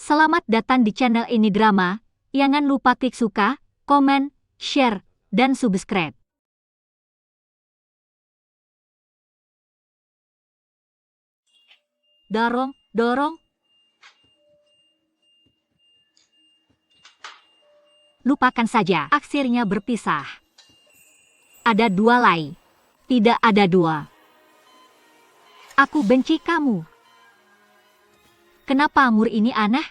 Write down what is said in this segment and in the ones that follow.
Selamat datang di channel ini drama. Jangan lupa klik suka, komen, share, dan subscribe. Dorong. Lupakan saja, akhirnya berpisah. Ada dua lay. Tidak ada dua. Aku benci kamu. Kenapa mur ini aneh?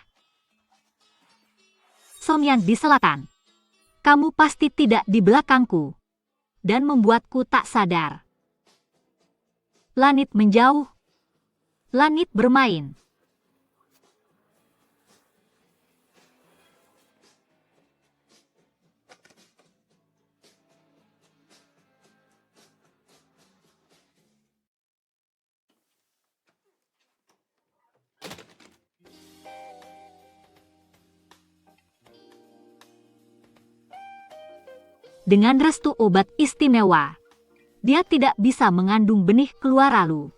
Somyan di selatan. Kamu pasti tidak di belakangku. Dan membuatku tak sadar. Langit menjauh. Langit bermain. Dengan restu obat istimewa, dia tidak bisa mengandung benih keluar lalu.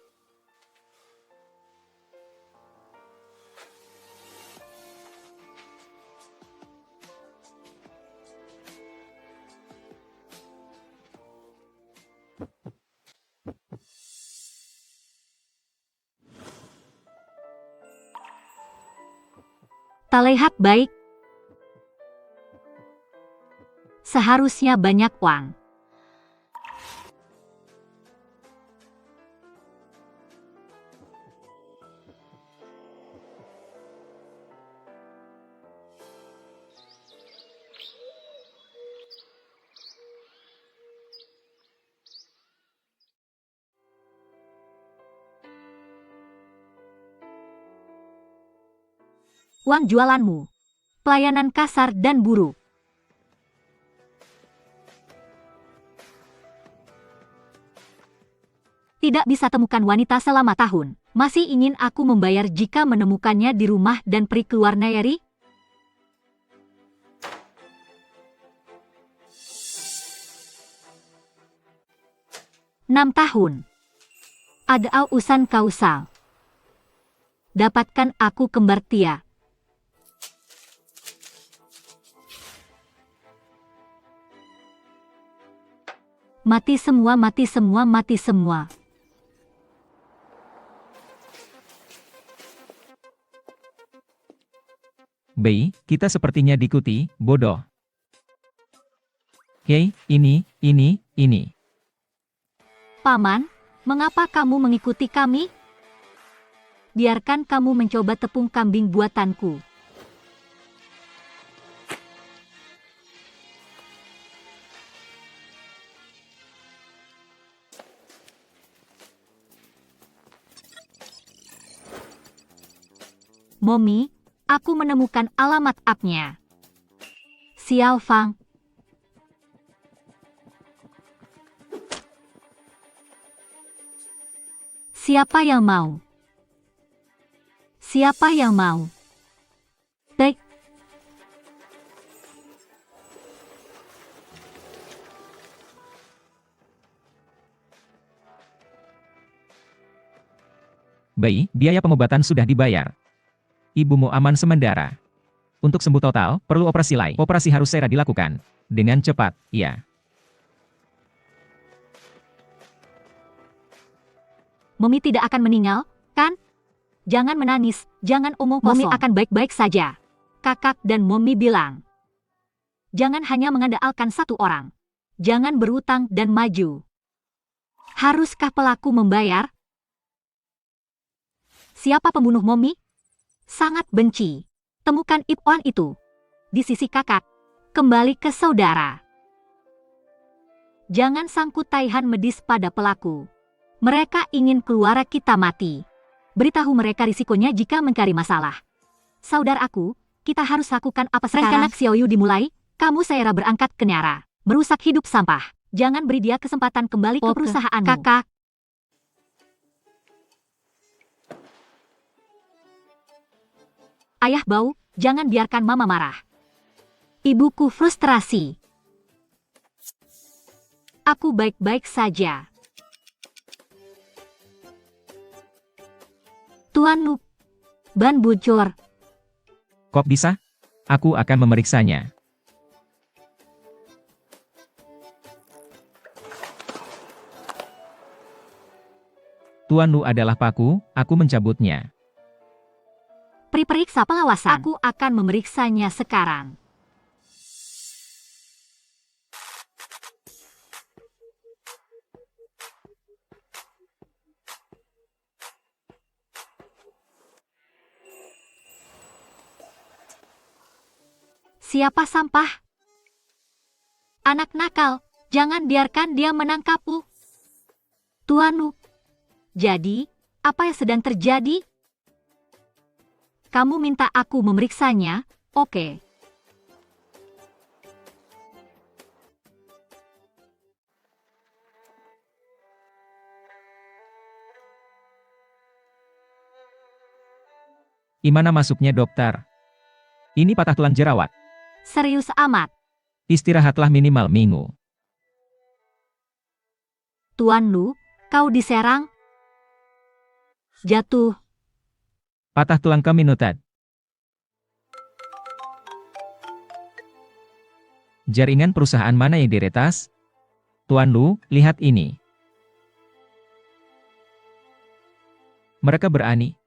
Terlihat baik. Seharusnya banyak uang. Uang jualanmu. Pelayanan kasar dan buruk. Tidak bisa temukan wanita selama tahun. Masih ingin aku membayar jika menemukannya di rumah dan pergi keluar Nayari? Enam tahun. Ada urusan kausal. Dapatkan aku kembar Tia. Mati semua, mati semua, mati semua. Bayi, kita sepertinya diikuti, bodoh. Hei, ini. Paman, mengapa kamu mengikuti kami? Biarkan kamu mencoba tepung kambing buatanku. Mommy, aku menemukan alamat appnya. Xiao Fang. Siapa yang mau? Siapa yang mau? Baik. Bayi, biaya pengobatan sudah dibayar. Ibumu aman sementara. Untuk sembuh total, perlu operasi lain. Operasi harus segera dilakukan. Dengan cepat, iya. Mommy tidak akan meninggal, kan? Jangan menangis, jangan omong kosong. Mommy akan baik-baik saja. Kakak dan Mommy bilang. Jangan hanya mengandalkan satu orang. Jangan berutang dan maju. Haruskah pelaku membayar? Siapa pembunuh Mommy? Sangat benci. Temukan Ipon itu. Di sisi kakak. Kembali ke saudara. Jangan sangkut taihan medis pada pelaku. Mereka ingin keluarga kita mati. Beritahu mereka risikonya jika mencari masalah. Saudaraku, kita harus lakukan apa sekarang? Rencana Xiaoyu dimulai, kamu segera berangkat ke Nyara. Merusak hidup sampah. Jangan beri dia kesempatan kembali ke perusahaanmu. Kakak. Ayah bau, jangan biarkan mama marah. Ibuku frustrasi. Aku baik-baik saja. Tuan Lu, ban bocor. Kok bisa? Aku akan memeriksanya. Tuan Lu adalah paku, aku mencabutnya. Periksa pengawasan. Aku akan memeriksanya sekarang. Siapa sampah? Anak nakal, jangan biarkan dia menangkapmu. Tuan Lu, jadi, apa yang sedang terjadi? Kamu minta aku memeriksanya, oke. Gimana masuknya dokter? Ini patah tulang jerawat. Serius amat. Istirahatlah minimal minggu. Tuan Lu, kau diserang? Jatuh. Patah tulang keminutat. Jaringan perusahaan mana yang diretas? Tuan Lu, lihat ini. Mereka berani.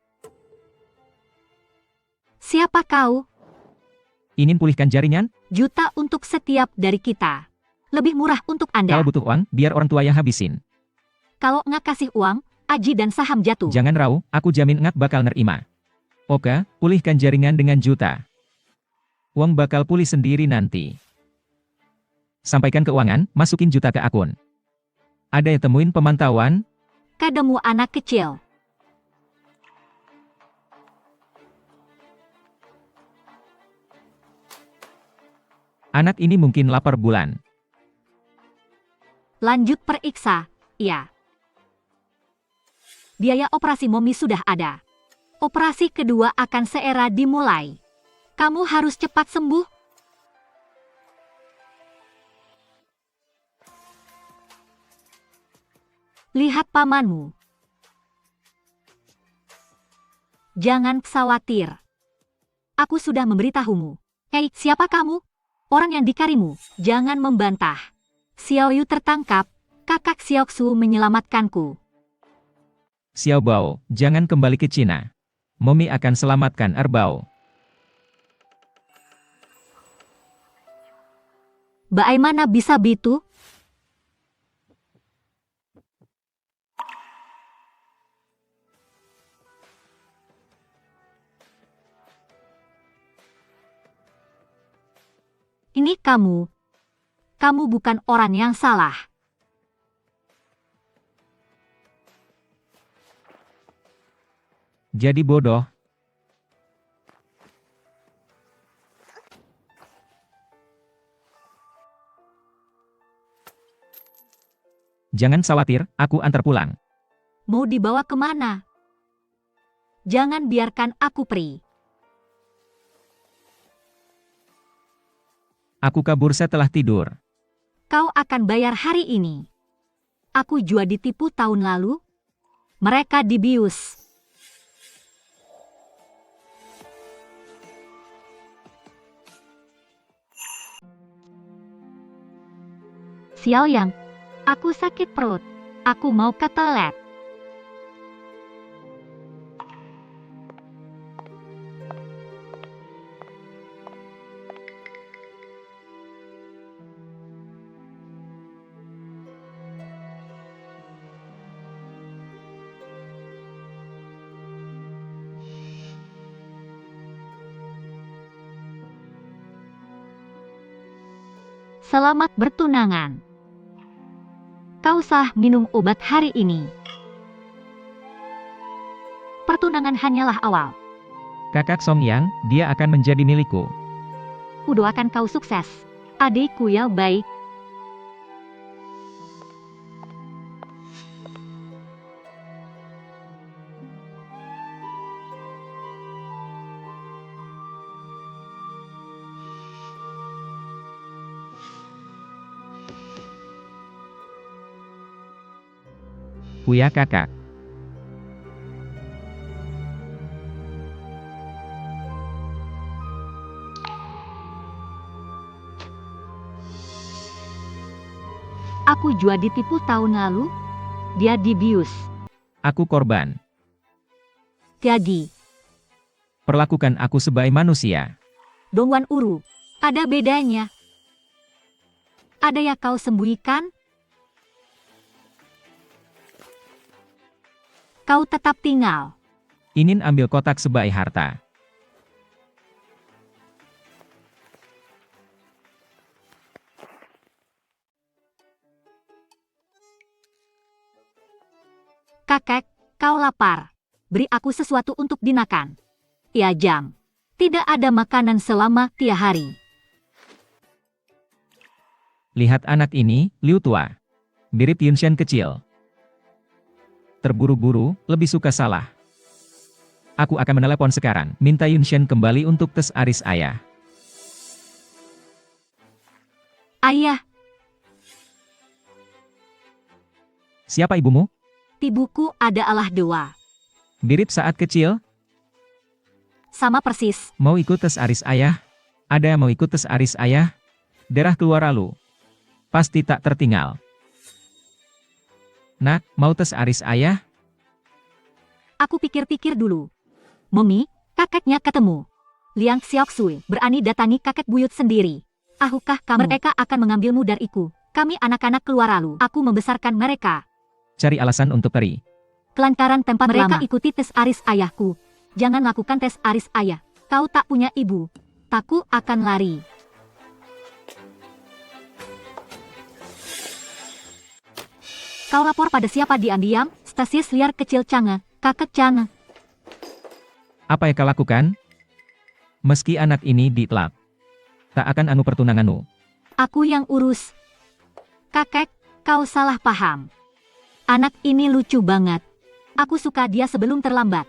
Siapa kau? Ingin pulihkan jaringan? Juta untuk setiap dari kita. Lebih murah untuk Anda. Kalau butuh uang, biar orang tua yang habisin. Kalau nggak kasih uang, aji dan saham jatuh. Jangan ragu, aku jamin ngak bakal nerima. Oke, pulihkan jaringan dengan juta. Uang bakal pulih sendiri nanti. Sampaikan keuangan, masukin juta ke akun. Ada yang temuin pemantauan? Kademu anak kecil. Anak ini mungkin lapar bulan. Lanjut periksa, iya. Biaya operasi Momi sudah ada. Operasi kedua akan segera dimulai. Kamu harus cepat sembuh. Lihat pamanmu. Jangan khawatir. Aku sudah memberitahumu. Hei, siapa kamu? Orang yang dikarimu, jangan membantah. Xiao Yu tertangkap, kakak Xiao Xu menyelamatkanku. Xiao Bao, jangan kembali ke Cina. Momi akan selamatkan Erbao. Bagaimana bisa begitu? Ini kamu. Kamu bukan orang yang salah. Jadi bodoh. Jangan khawatir, aku antar pulang. Mau dibawa kemana? Jangan biarkan aku pergi. Aku kabur setelah tidur. Kau akan bayar hari ini. Aku juga ditipu tahun lalu. Mereka dibius. Xiao Yang, aku sakit perut. Aku mau ke toilet. Selamat bertunangan. Kau sah minum obat hari ini. Pertunangan hanyalah awal. Kakak Song Yang, dia akan menjadi milikku. Kudoakan kau sukses. Adikku yang baik. Buya kakak. Aku juga ditipu tahun lalu. Dia dibius. Aku korban. Jadi, Perlakukan aku sebagai manusia. Dongwan Uru, ada bedanya. Ada yang kau sembunyikan? Kau tetap tinggal. Ingin ambil kotak sebagai harta. Kakek, kau lapar. Beri aku sesuatu untuk dimakan. Ya jam. Tidak ada makanan selama 3 hari. Lihat anak ini, Liu tua. Mirip Yunshan kecil. Terburu-buru, lebih suka salah. Aku akan menelepon sekarang, minta Yunshan kembali untuk tes aris ayah. Ayah, Siapa ibumu? ibuku adalah dewa. Mirip saat kecil, Sama persis. mau ikut tes aris ayah? Ada yang mau ikut tes aris ayah? Darah keluar lalu. Pasti tak tertinggal. Nak, mau tes aris ayah? Aku pikir-pikir dulu. Mami, kakeknya ketemu. Liang Xiaoxui berani datangi kakek buyut sendiri. Ahukah kamu? Mereka akan mengambilmu dariku. Kami anak-anak keluar lalu. Aku membesarkan mereka. Cari alasan untuk pergi. Kelantaran tempat mereka ikuti tes aris ayahku. Jangan lakukan tes aris ayah. Kau tak punya ibu. Takku akan lari. Kau lapor pada siapa diam-diam? Stasies liar kecil Chang'e, kakek Chang'e. Apa yang kau lakukan? Meski anak ini ditelap, tak akan anu pertunanganmu. Aku yang urus. Kakek, kau salah paham. Anak ini lucu banget. Aku suka dia sebelum terlambat.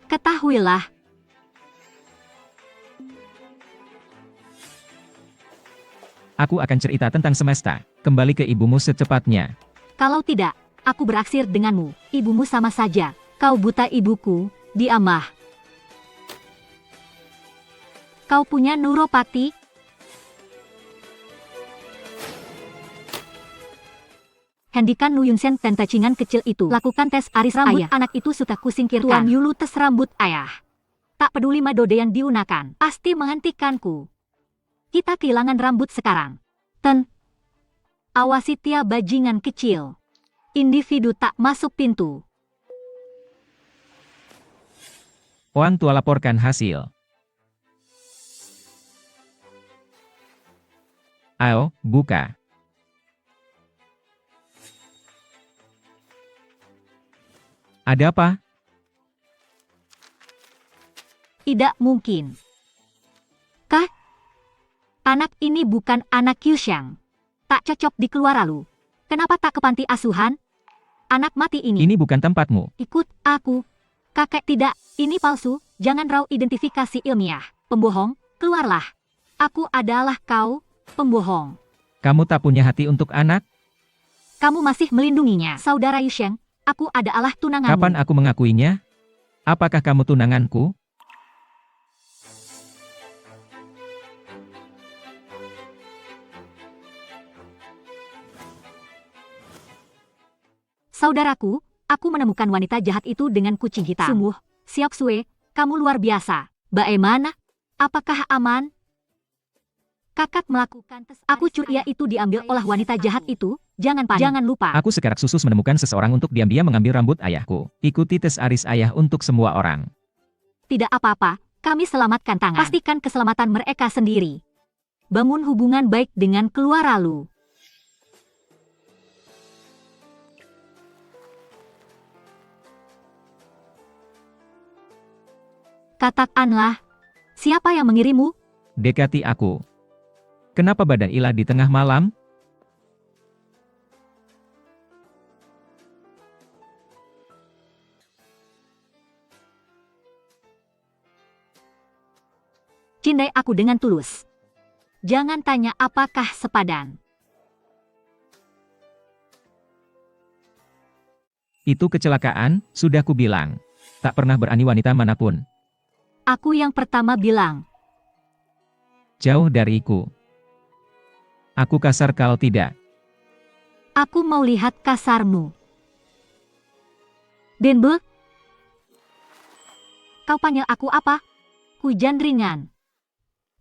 Ketahuilah. Aku akan cerita tentang semesta. Kembali ke ibumu secepatnya. Kalau tidak, aku beraksir denganmu. Ibumu sama saja. Kau buta ibuku, diamah. Kau punya neuropati? Hendikan Nu Yunsen dan tacingan kecil itu. Lakukan tes aris rambut ayah. Anak itu sudah kusingkirkan. Tuan Yulu tes rambut ayah. Tak peduli Madode yang diunakan. Pasti menghentikanku. Kita kehilangan rambut sekarang. Awasi tiap bajingan kecil. Individu tak masuk pintu. Orang tua laporkan hasil. Ayo, buka. Ada apa? Tidak mungkin. Kah? Anak ini bukan anak Yushang. Tak cocok di keluar lalu. Kenapa tak ke panti asuhan? Anak mati ini. Ini bukan tempatmu. Ikut aku. Kakek tidak, ini palsu. Jangan raw identifikasi ilmiah. Pembohong, keluarlah. Aku adalah kau, pembohong. Kamu tak punya hati untuk anak? Kamu masih melindunginya. Saudara Yusheng, aku adalah tunanganmu. Kapan aku mengakuinya? Apakah kamu tunanganku? Saudaraku, aku menemukan wanita jahat itu dengan kucing hitam. Sungguh, Xiaoxue, kamu luar biasa. Bagaimana? Apakah aman? Kakak melakukan tes. Aku curiga itu diambil oleh wanita jahat itu. Jangan panik. Jangan lupa. Aku sekarang khusus menemukan seseorang untuk diam-diam mengambil rambut ayahku. Ikuti tes aris ayah untuk semua orang. Tidak apa-apa, kami selamatkan tangan. Pastikan keselamatan mereka sendiri. Bangun hubungan baik dengan keluar lalu. Katakanlah, siapa yang mengirimmu? Dekati aku. Kenapa badan ilah di tengah malam? Cindai aku dengan tulus. Jangan tanya apakah sepadan. Itu kecelakaan, sudah kubilang. Tak pernah berani wanita manapun. Aku yang pertama bilang. Jauh dariku. Aku kasar kalau tidak. Aku mau lihat kasarmu. Denbe? Kau panggil aku apa? Hujan ringan.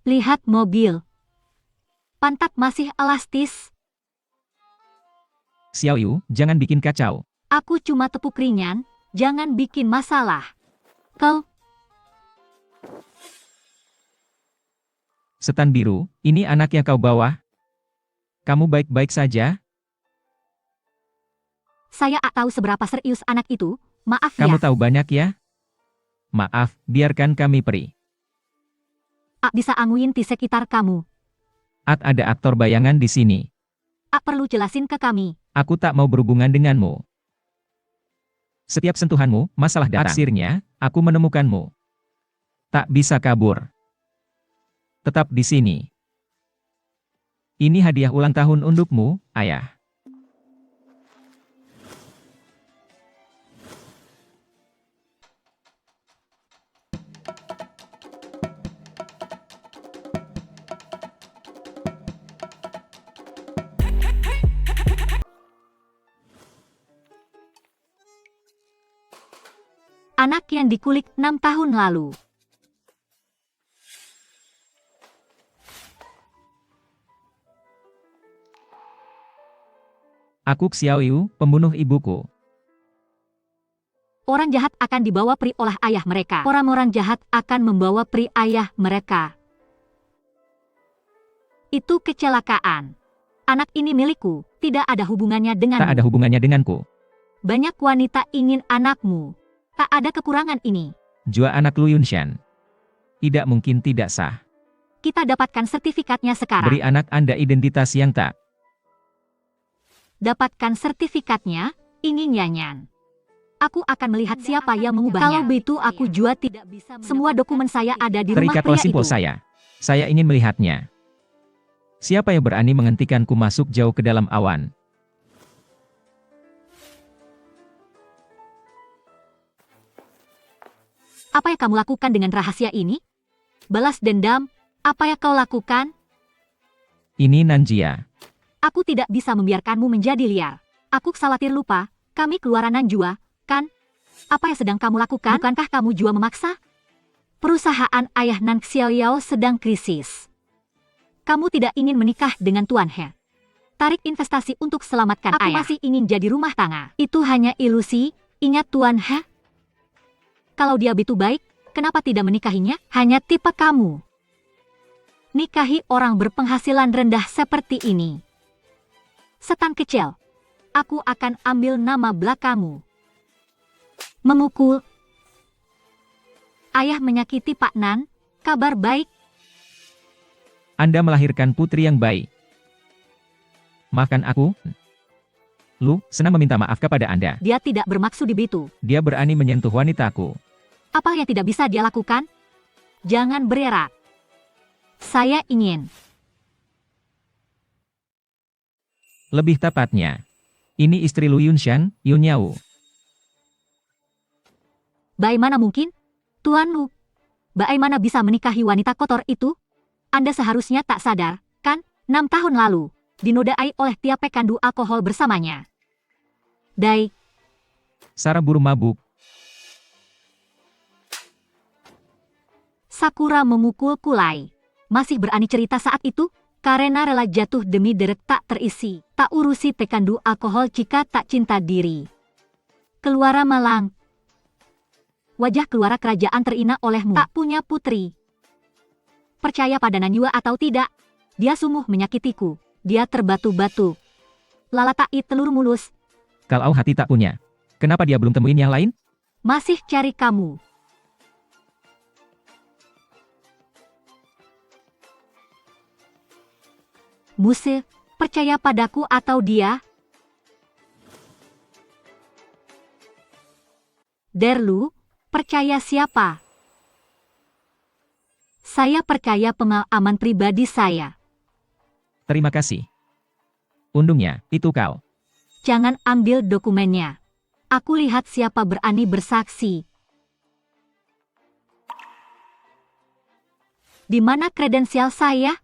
Lihat mobil. Pantat masih elastis. Xiao Yu, jangan bikin kacau. Aku cuma tepuk ringan, jangan bikin masalah. Kau, Setan biru, ini anak yang kau bawa? Kamu baik-baik saja? saya tak tahu seberapa serius anak itu, maaf Kamu ya. tahu banyak ya? Maaf, biarkan kami pergi. Ak bisa anguin di sekitar kamu. Ada aktor bayangan di sini. Ak perlu jelasin ke kami. Aku tak mau berhubungan denganmu. Setiap sentuhanmu, masalah datang. Akhirnya, aku menemukanmu. Tak bisa kabur. Tetap di sini. Ini hadiah ulang tahun untukmu, ayah. Anak yang dikulik 6 tahun lalu. Aku Xiao Yu, pembunuh ibuku. Orang jahat akan dibawa pri oleh ayah mereka. Orang-orang jahat akan membawa pri ayah mereka. Itu kecelakaan. Anak ini milikku, tidak ada hubungannya denganmu. Tak ada hubungannya denganku. Banyak wanita ingin anakmu. Tak ada kekurangan ini. Jua anak Lu Yunshan. Tidak mungkin tidak sah. Kita dapatkan sertifikatnya sekarang. Beri anak Anda identitas yang tak. Dapatkan sertifikatnya, ingin nyanyan. Aku akan melihat siapa yang mengubahnya. Kalau begitu aku juga tidak bisa. Semua dokumen saya ada di rumah Terikatlah pria simpul itu. saya. Saya ingin melihatnya. Siapa yang berani menghentikanku masuk jauh ke dalam awan? Apa yang kamu lakukan dengan rahasia ini? Balas dendam, apa yang kau lakukan? Ini Nanjia. Aku tidak bisa membiarkanmu menjadi liar. Aku khawatir lupa, kami keluaran Nanjua, kan? Apa yang sedang kamu lakukan? Bukankah kamu juga memaksa? Perusahaan ayah Nan Xiaoyao sedang krisis. Kamu tidak ingin menikah dengan Tuan He. Tarik investasi untuk selamatkan ayah. Aku masih ingin jadi rumah tangga. Itu hanya ilusi, ingat Tuan He. Kalau dia begitu baik, kenapa tidak menikahinya? Hanya tipe kamu. Nikahi orang berpenghasilan rendah seperti ini. Setan kecil. Aku akan ambil nama belakangmu. Memukul. Ayah menyakiti Pak Nan, kabar baik. Anda melahirkan putri yang baik. Maafkan aku. Lu, senang meminta maaf kepada Anda. Dia tidak bermaksud begitu. Dia berani menyentuh wanitaku. Apa yang tidak bisa dia lakukan? Jangan bererak. Saya ingin. Lebih tepatnya. Ini istri Lu Yunshan, Yun Yao. Bagaimana mungkin? Tuan Lu. Bagaimana bisa menikahi wanita kotor itu? Anda seharusnya tak sadar, kan? 6 tahun lalu, dinodai oleh tiap pekandu alkohol bersamanya. Dai, Sarah buru mabuk. Sakura memukul kulai. Masih berani cerita saat itu? Karena rela jatuh demi deret tak terisi. Tak urusi pekandu alkohol jika tak cinta diri. Keluara malang. Wajah keluara kerajaan terina olehmu. Tak punya putri. Percaya pada Nanyua atau tidak? Dia sungguh menyakitiku. Dia terbatu-batu. Lalatai telur mulus. Kalau hati tak punya. Kenapa dia belum temuin yang lain? Masih cari kamu. Muse, percaya padaku atau dia? Derlu, percaya siapa? Saya percaya pengalaman pribadi saya. Terima kasih. Undungnya, itu kau. Jangan ambil dokumennya. Aku lihat siapa berani bersaksi. Di mana kredensial saya?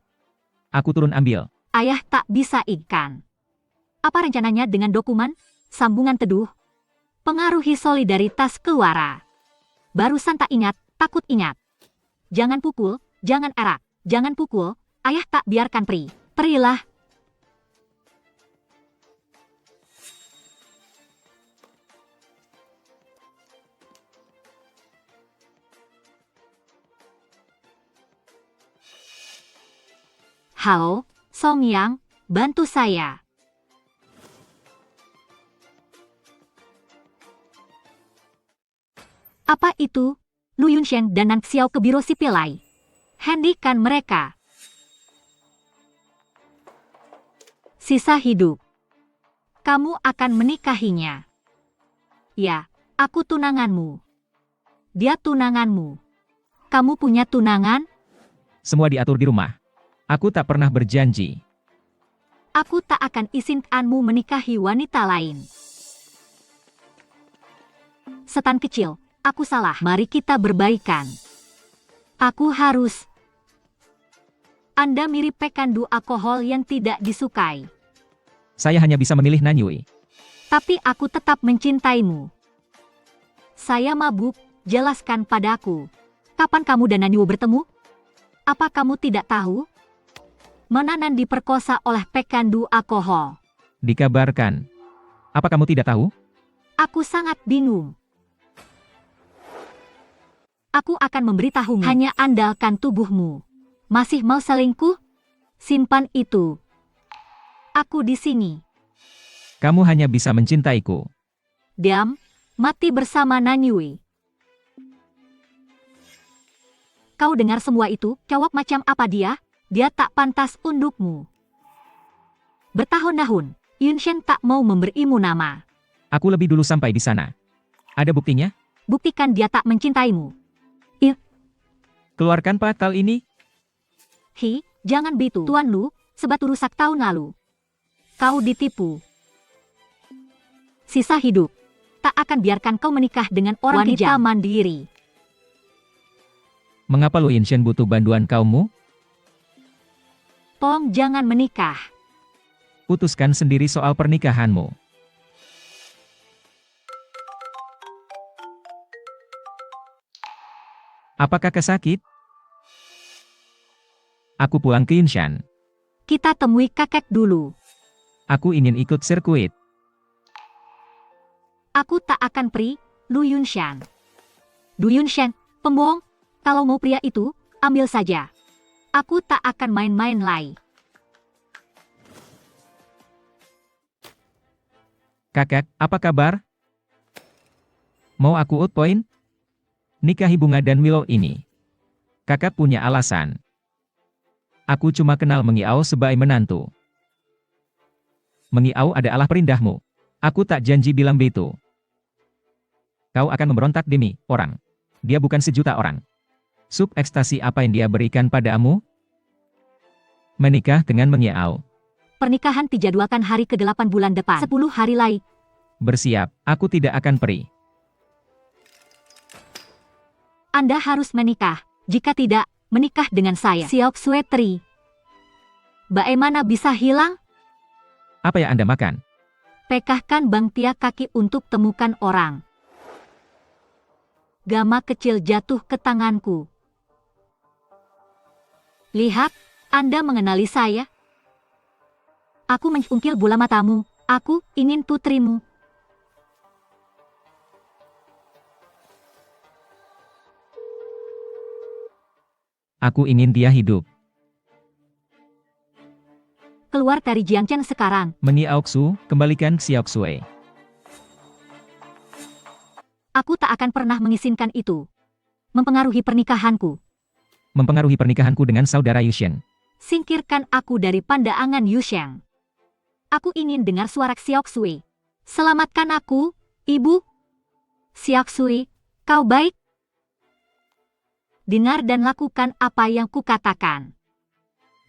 Aku turun ambil. Ayah tak bisa ikan. Apa rencananya dengan dokumen? Sambungan teduh. Pengaruhi solidaritas keluarga. Barusan tak ingat, takut ingat. Jangan pukul, jangan erak, jangan pukul, ayah tak biarkan Pri. Perilah. Halo, Song Yang, bantu saya. Apa itu? Lu Yunshen dan Nan Xiao ke biro sipil Lai. Hendikan mereka. Sisa hidup. Kamu akan menikahinya. Ya, aku tunanganmu. Dia tunanganmu. Kamu punya tunangan? Semua diatur di rumah. Aku tak pernah berjanji. Aku tak akan izinkanmu menikahi wanita lain. Setan kecil, aku salah. Mari kita berbaikan. Aku harus. Anda mirip pecandu alkohol yang tidak disukai. Saya hanya bisa memilih Nanyue. Tapi aku tetap mencintaimu. Saya mabuk, jelaskan padaku. Kapan kamu dan Nanyue bertemu? Apa kamu tidak tahu? Menanan diperkosa oleh pecandu alkohol. Dikabarkan. Apa kamu tidak tahu? Aku sangat bingung. Aku akan memberitahumu. Hanya andalkan tubuhmu. Masih mau selingkuh? Simpan itu. Aku di sini. Kamu hanya bisa mencintaiku. Diam, mati bersama Nanyue. Kau dengar semua itu? Cowok macam apa dia? Dia tak pantas untukmu. Bertahun-tahun, Yunshen tak mau memberimu nama. Aku lebih dulu sampai di sana. Ada buktinya? Buktikan dia tak mencintaimu. Keluarkan pasal ini. Hi, jangan bitu. Tuan Lu, sebatu rusak tahun lalu. Kau ditipu. Sisa hidup. Tak akan biarkan kau menikah dengan orang wanita mandiri. Mengapa Lu Yunshen butuh bantuan kaummu? Tolong jangan menikah. Putuskan sendiri soal pernikahanmu. Apakah kesakit? Aku pulang ke Yinshan. Kita temui kakek dulu. Aku ingin ikut sirkuit. Aku tak akan Pri, Lu Yunshan. Du Yunshan, pembohong. Kalau mau pria itu, ambil saja. Aku tak akan main-main lagi. Kakak, apa kabar? Mau aku outpoint? Nikahi Bunga dan Willow ini. Kakak punya alasan. Aku cuma kenal Mengiao sebagai menantu. Mengiao adalah perindahmu. Aku tak janji bilang begitu. Kau akan memberontak demi orang. Dia bukan sejuta orang. Sub ekstasi apa yang dia berikan padamu? Menikah dengan Mengiao. Pernikahan dijadwalkan hari ke-8 bulan depan. 10 hari lagi. Bersiap, aku tidak akan pergi. Anda harus menikah. Jika tidak, menikah dengan saya. Siok Suetri. Bagaimana bisa hilang? Apa yang Anda makan? Pekahkan Bang Tia kaki untuk temukan orang. Gama kecil jatuh ke tanganku. Lihat, Anda mengenali saya. Aku mencungkil bola matamu. Aku ingin putrimu. Aku ingin dia hidup. Keluar dari Jiangchen sekarang. Mengiaoksu, kembalikan Xiaoxue. Aku tak akan pernah mengizinkan itu. Mempengaruhi pernikahanku. Mempengaruhi pernikahanku dengan saudara Yushen. Singkirkan aku dari pandangan Yusheng. Aku ingin dengar suara Xiaoxue. Selamatkan aku, ibu. Xiaoxue, kau baik? Dengar dan lakukan apa yang kukatakan.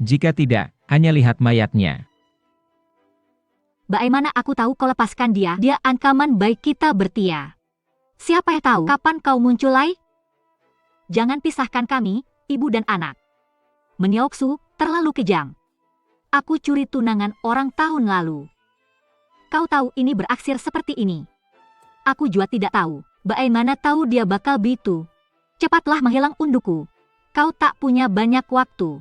Jika tidak, hanya lihat mayatnya. Bagaimana aku tahu kau lepaskan dia? Dia ancaman baik kita bertia. Siapa yang tahu kapan kau muncul lagi? Jangan pisahkan kami, ibu dan anak. Menyooksu, terlalu kejam. Aku curi tunangan orang tahun lalu. Kau tahu ini berakhir seperti ini. Aku juga tidak tahu. Bagaimana tahu dia bakal begitu? Cepatlah menghilang unduku. Kau tak punya banyak waktu.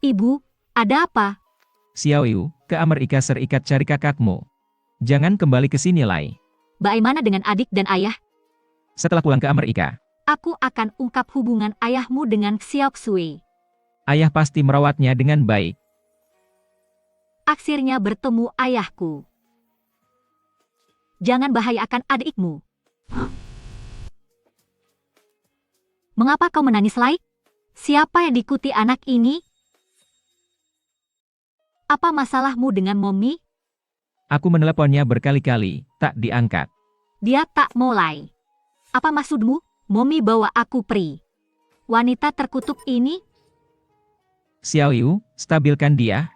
Ibu, ada apa? Xiao Yu, ke Amerika Serikat cari kakakmu. Jangan kembali ke sini lagi. Bagaimana dengan adik dan ayah? Setelah pulang ke Amerika, Aku akan ungkap hubungan ayahmu dengan Xiao Xue. ayah pasti merawatnya dengan baik. Akhirnya bertemu ayahku. Jangan bahayakan adikmu. Mengapa kau menangis lagi? Siapa yang diikuti anak ini? Apa masalahmu dengan Mommy? Aku meneleponnya berkali-kali, tak diangkat. Dia tak mulai. Apa maksudmu? Mommy bawa aku pergi. Wanita terkutuk ini? Xiao Yu, stabilkan dia.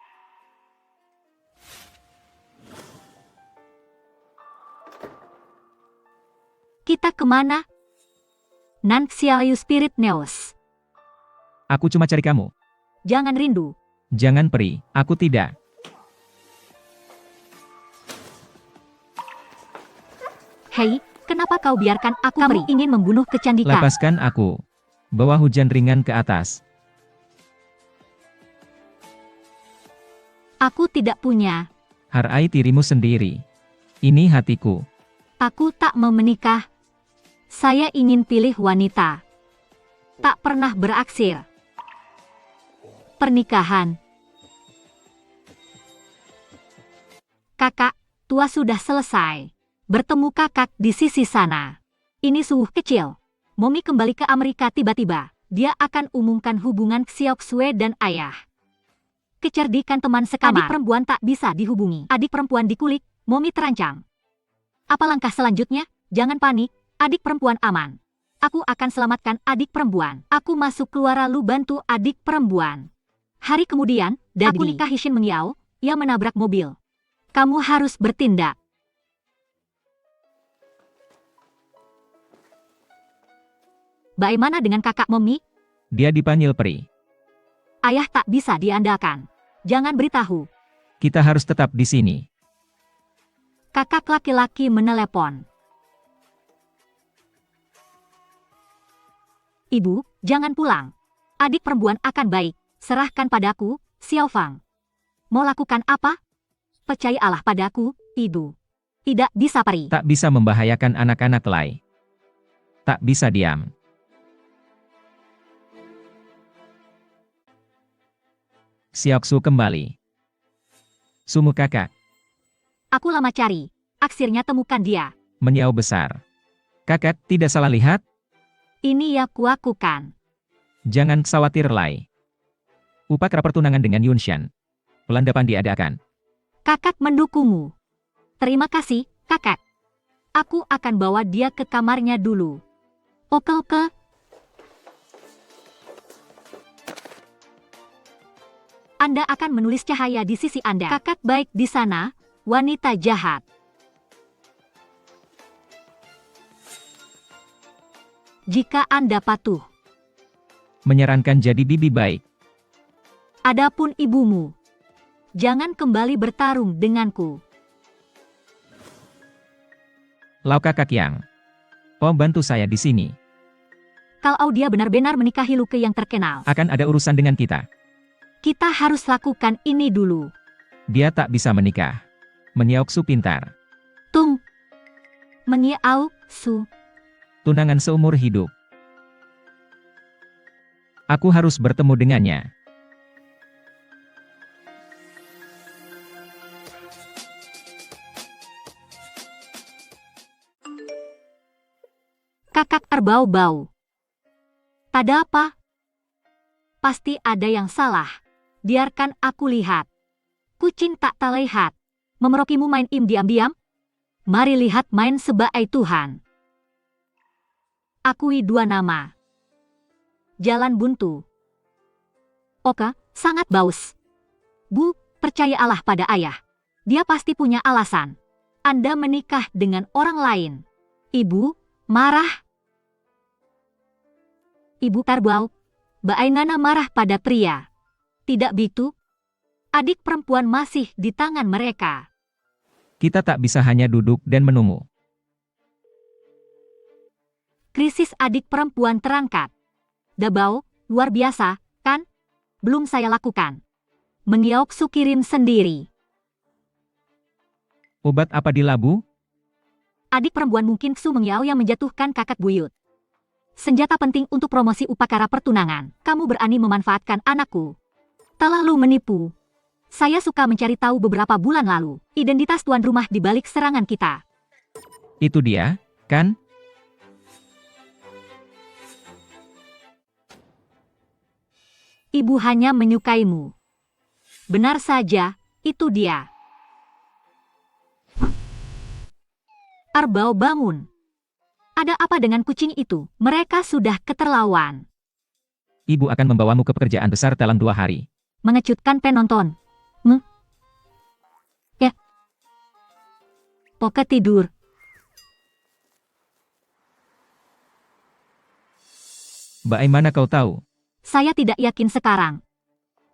Kita kemana? Nan Xiao Yu Spirit Neos. Aku cuma cari kamu. Jangan rindu. Jangan pergi, aku tidak. Hei, kenapa kau biarkan aku pergi? Kamu ingin membunuh kecantikan. Lepaskan aku. Bawa hujan ringan ke atas. Aku tidak punya. Hargai dirimu sendiri. Ini hatiku. Aku tak mau menikah. Saya ingin pilih wanita. Tak pernah berakhir. Pernikahan. Kakak, tua sudah selesai. Bertemu kakak di sisi sana. Ini suhu kecil. Mommy kembali ke Amerika tiba-tiba. Dia akan umumkan hubungan Xiao Xue dan ayah. Kecerdikan teman sekamar. Adik perempuan tak bisa dihubungi. Adik perempuan dikulik, Mommy terancam. Apa langkah selanjutnya? Jangan panik, adik perempuan aman. Aku akan selamatkan adik perempuan. Aku masuk keluar lalu bantu adik perempuan. Hari kemudian, aku nikahi Shin Mengyao, ia menabrak mobil. Kamu harus bertindak. Bagaimana dengan kakak Mommy? Dia dipanggil peri. Ayah tak bisa diandalkan. Jangan beritahu. Kita harus tetap di sini. Kakak laki-laki menelepon. Ibu, jangan pulang. Adik perempuan akan baik. Serahkan padaku, Xiao Fang. Mau lakukan apa? Percayalah padaku, ibu. Tidak bisa pergi. Tak bisa membahayakan anak-anak Lai. Tak bisa diam. Xiaoxu kembali. Sumu kakak. Aku lama cari. Akhirnya temukan dia. Menyiau besar. Kakak tidak salah lihat? Ini yang kuakukan. Jangan khawatir Lai. Upacara pertunangan dengan Yunshan. Pelandapan diadakan. Kakak mendukungmu. Terima kasih, kakak. Aku akan bawa dia ke kamarnya dulu. Oke. Anda akan menulis cahaya di sisi Anda. Kakak baik di sana, wanita jahat. Jika Anda patuh. Menyarankan jadi bibi baik. Adapun ibumu, jangan kembali bertarung denganku. Lau kakak yang. Oh bantu saya di sini. Kalau dia benar-benar menikahi Luke yang terkenal, Akan ada urusan dengan kita. kita harus lakukan ini dulu. Dia tak bisa menikah. Menyiaoksu pintar. Tung. Menyiau su. Tunangan seumur hidup. Aku harus bertemu dengannya. Kakak terbau-bau. Tada apa? Pasti ada yang salah. Biarkan aku lihat. Kucing tak terlihat. Memerokimu main diam-diam? Mari lihat main sebagai Tuhan. Akui dua nama. Jalan buntu. Oke, sangat baus. Bu, percayalah pada ayah. Dia pasti punya alasan. Anda menikah dengan orang lain. Ibu, marah. Ibu terbau. Bagaimana marah pada pria? tidak begitu? Adik perempuan masih di tangan mereka. Kita tak bisa hanya duduk dan menunggu. Krisis adik perempuan terangkat. Dabao, luar biasa, kan? Belum saya lakukan. Mengiok Sukirin sendiri. Obat apa di labu? Adik perempuan mungkin Su Mengiao yang menjatuhkan kakak buyut. Senjata penting untuk promosi upacara pertunangan. Kamu berani memanfaatkan anakku. Terlalu menipu. Saya suka mencari tahu beberapa bulan lalu. Identitas tuan rumah di balik serangan kita. Itu dia, kan? Ibu hanya menyukaimu. Benar saja, itu dia. Arbao bangun. Ada apa dengan kucing itu? Mereka sudah keterlaluan. Ibu akan membawamu ke pekerjaan besar dalam 2 hari. Mengejutkan penonton. Ya. Poke tidur. Bagaimana kau tahu? Saya tidak yakin sekarang.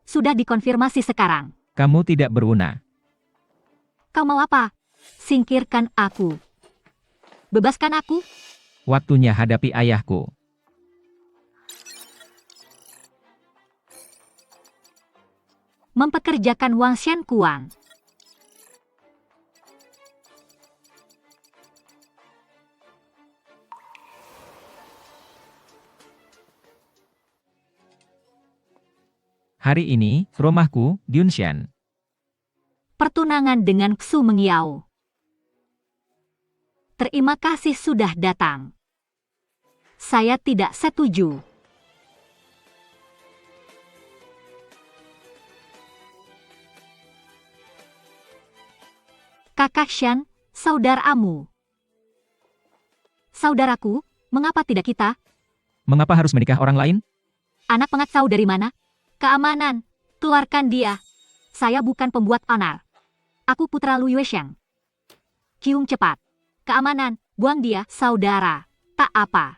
Sudah dikonfirmasi sekarang. Kamu tidak berguna. Kau mau apa? Singkirkan aku. Bebaskan aku. Waktunya hadapi ayahku. Mempekerjakan Wang Shenkuang. Hari ini, rumahku, Dunshan. Pertunangan dengan Xu Mengiao. Terima kasih sudah datang. Saya tidak setuju. Kakak Shan, saudaramu. Saudaraku, mengapa tidak kita? Mengapa harus menikah orang lain? Anak pengatsau dari mana? Keamanan, keluarkan dia. Saya bukan pembuat onar. Aku putra Lu Yuesheng. Cium cepat. Keamanan, buang dia, saudara. Tak apa.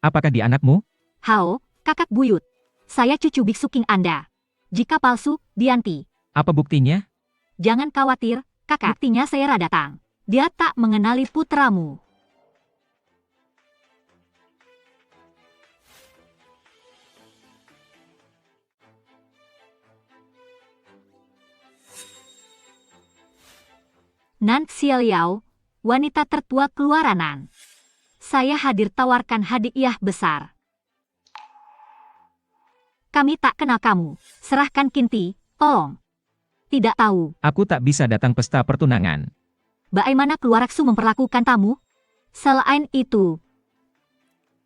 Apakah dia anakmu? Hao, kakak buyut. Saya cucu biksu king Anda. Jika palsu, dianti. Apa buktinya? Jangan khawatir, kakak. Buktinya Sera datang. Dia tak mengenali putramu. Nan Xiaoliao, wanita tertua keluaranan. Saya hadir tawarkan hadiah besar. Kami tak kenal kamu. Serahkan Kinti, tolong. Tidak tahu. Aku tak bisa datang pesta pertunangan. Bagaimana keluaraksu memperlakukan tamu? Selain itu,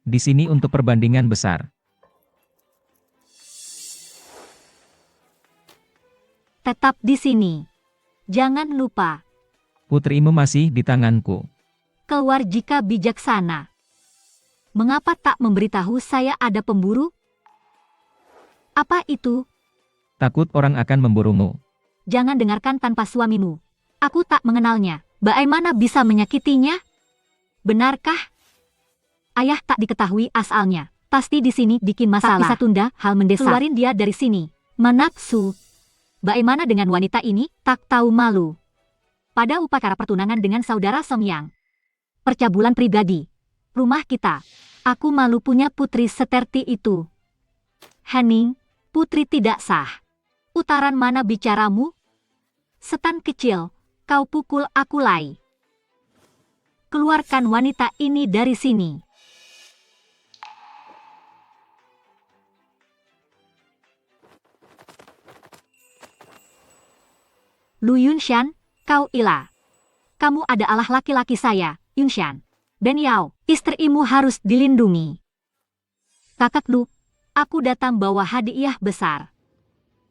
Di sini untuk perbandingan besar. tetap di sini. Jangan lupa, Putrimu masih di tanganku. keluar jika bijaksana. Mengapa tak memberitahu saya ada pemburu? Apa itu? Takut orang akan memburumu. Jangan dengarkan tanpa suamimu. Aku tak mengenalnya. Bagaimana bisa menyakitinya? Benarkah? Ayah tak diketahui asalnya. Pasti di sini bikin masalah. Tak bisa tunda hal mendesak. Keluarin dia dari sini. Menapsu. Bagaimana dengan wanita ini? Tak tahu malu. Pada upacara pertunangan dengan saudara Somyang. Percabulan pribadi. Rumah kita. Aku malu punya putri seperti itu. Henning, putri tidak sah. Utaran mana bicaramu? Setan kecil, kau pukul aku lai. Keluarkan wanita ini dari sini. Lu Yunshan, kau ilah. Kamu adalah laki-laki saya, Yunshan. Ben Yao, istrimu harus dilindungi. Kakak Lu, aku datang bawa hadiah besar.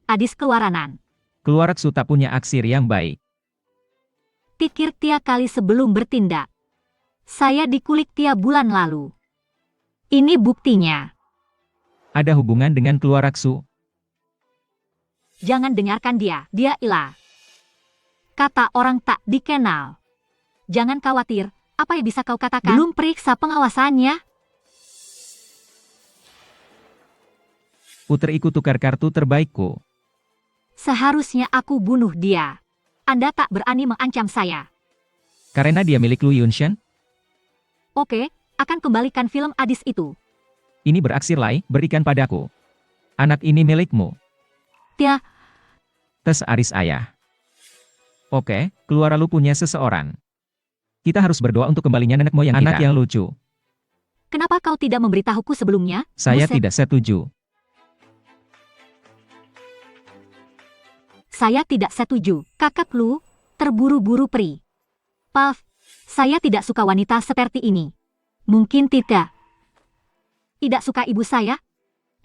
Adis keluaranan. Keluaraksu tak punya aksir yang baik. Pikir tiap kali sebelum bertindak. Saya dikulik tiap bulan lalu. Ini buktinya. Ada hubungan dengan keluaraksu. Jangan dengarkan dia, dia ilah. Kata orang tak dikenal. Jangan khawatir, apa yang bisa kau katakan? Belum periksa pengawasannya. Puteriku tukar kartu terbaikku. Seharusnya aku bunuh dia. Anda tak berani mengancam saya. Karena dia milik Lu Yunshan? Oke, akan kembalikan film Adis itu. Ini beraksir Lai, berikan padaku. Anak ini milikmu. Tia, Tes aris ayah. Oke, keluar Lu punya seseorang. Kita harus berdoa untuk kembalinya nenek moyang kita. Anak yang lucu. kenapa kau tidak memberitahuku sebelumnya? Saya Buset. tidak setuju. Saya tidak setuju. Kakak Lu, terburu-buru pri. Paf, saya tidak suka wanita seperti ini. Mungkin tidak. Tidak suka ibu saya?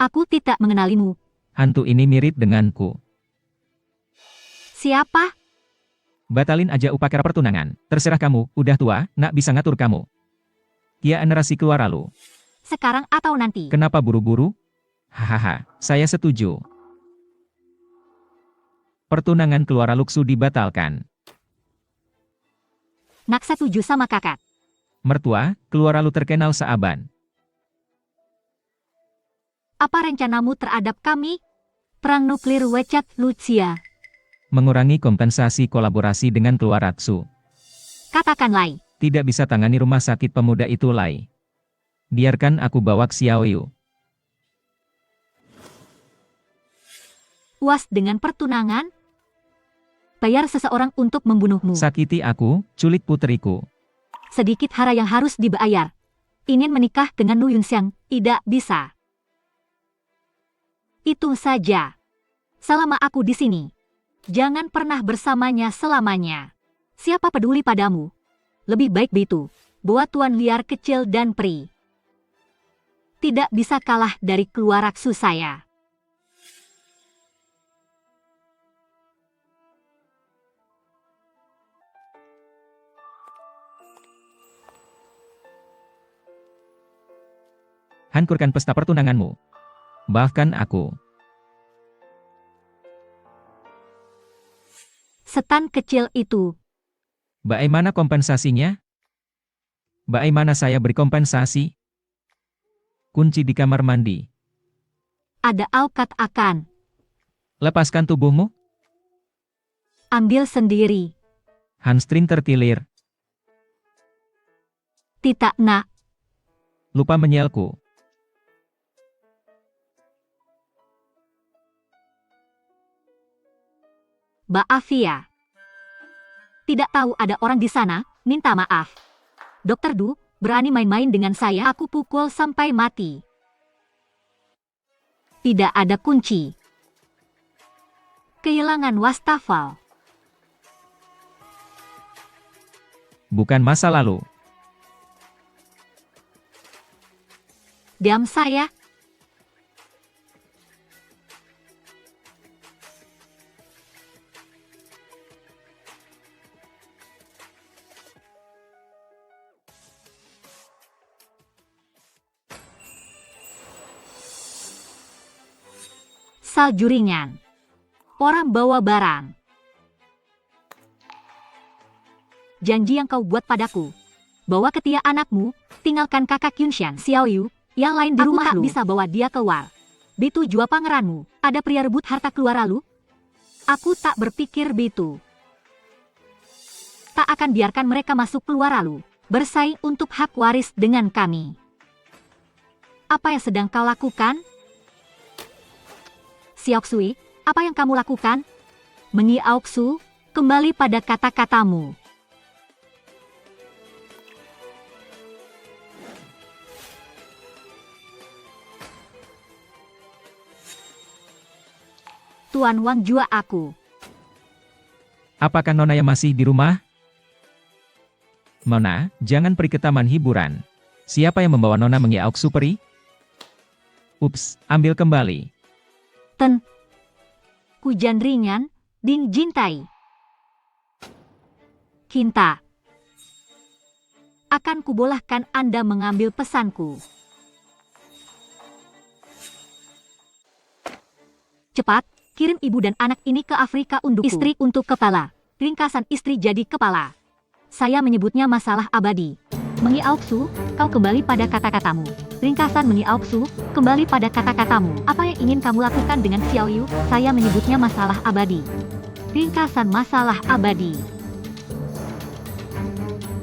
Aku tidak mengenalimu. Hantu ini mirip denganku. Siapa? Batalin aja upacara pertunangan. Terserah kamu, udah tua, nak bisa ngatur kamu. Kia enerasi keluar Lu. Sekarang atau nanti? Kenapa buru-buru? Hahaha, saya setuju. Pertunangan keluar Luksu dibatalkan. Nak setuju sama kakak. Mertua, keluar Lu terkenal seaban. Apa rencanamu terhadap kami? Perang nuklir Wechat Lucia. Mengurangi kompensasi kolaborasi dengan keluar Atsu. Katakan Lai. Tidak bisa tangani rumah sakit pemuda itu Lai. Biarkan aku bawa Xiaoyu. Puas dengan pertunangan? Bayar seseorang untuk membunuhmu. Sakiti aku, culik puteriku. Sedikit hara yang harus dibayar. Ingin menikah dengan Lu Yunxiang, tidak bisa. Itu saja. Selama aku di sini, jangan pernah bersamanya selamanya. Siapa peduli padamu? Lebih baik begitu, buat tuan liar kecil dan pri. Tidak bisa kalah dari keluar raksu saya. Hancurkan pesta pertunanganmu. Bahkan aku. Setan kecil itu. Bagaimana kompensasinya? Bagaimana saya beri kompensasi? Kunci di kamar mandi. Ada aukat akan. Lepaskan tubuhmu. Ambil sendiri. Hamstring terkilir. Tidak nak. Lupa menyelku. Maaf ya. Tidak tahu ada orang di sana, minta maaf. Dokter Du, berani main-main dengan saya, aku pukul sampai mati. Tidak ada kunci. Kehilangan wastafel. Bukan masa lalu. Diam saya. Salju ringan. Orang bawa barang. Janji yang kau buat padaku. Bawa ketiak anakmu, tinggalkan kakak Yunshan Xiaoyu, yang lain di rumah tak bisa bawa dia keluar. Bitu jua pangeranmu, ada pria rebut harta keluar lalu? Aku tak berpikir begitu. Tak akan biarkan mereka masuk keluar lalu, bersaing untuk hak waris dengan kami. Apa yang sedang kau lakukan? Xiaoxui, apa yang kamu lakukan? Menyi Aoksu, kembali pada kata-katamu. Tuan Wang jua aku. Apakah Nona masih di rumah? Nona, jangan pergi ke taman hiburan. Siapa yang membawa Nona mengiauk superi? Ups, ambil kembali. Ten. Hujan ringan, Ding Jintai. Kinta. Akan kubolehkan Anda mengambil pesanku. Cepat, kirim ibu dan anak ini ke Afrika untukku. Istri untuk kepala. Ringkasan istri jadi kepala. Saya menyebutnya masalah abadi. Mengi Aoksu, kau kembali pada kata-katamu. Ringkasan Meni Aoksu, kembali pada kata-katamu. Apa yang ingin kamu lakukan dengan Xiao Yu? Saya menyebutnya masalah abadi. Ringkasan masalah abadi.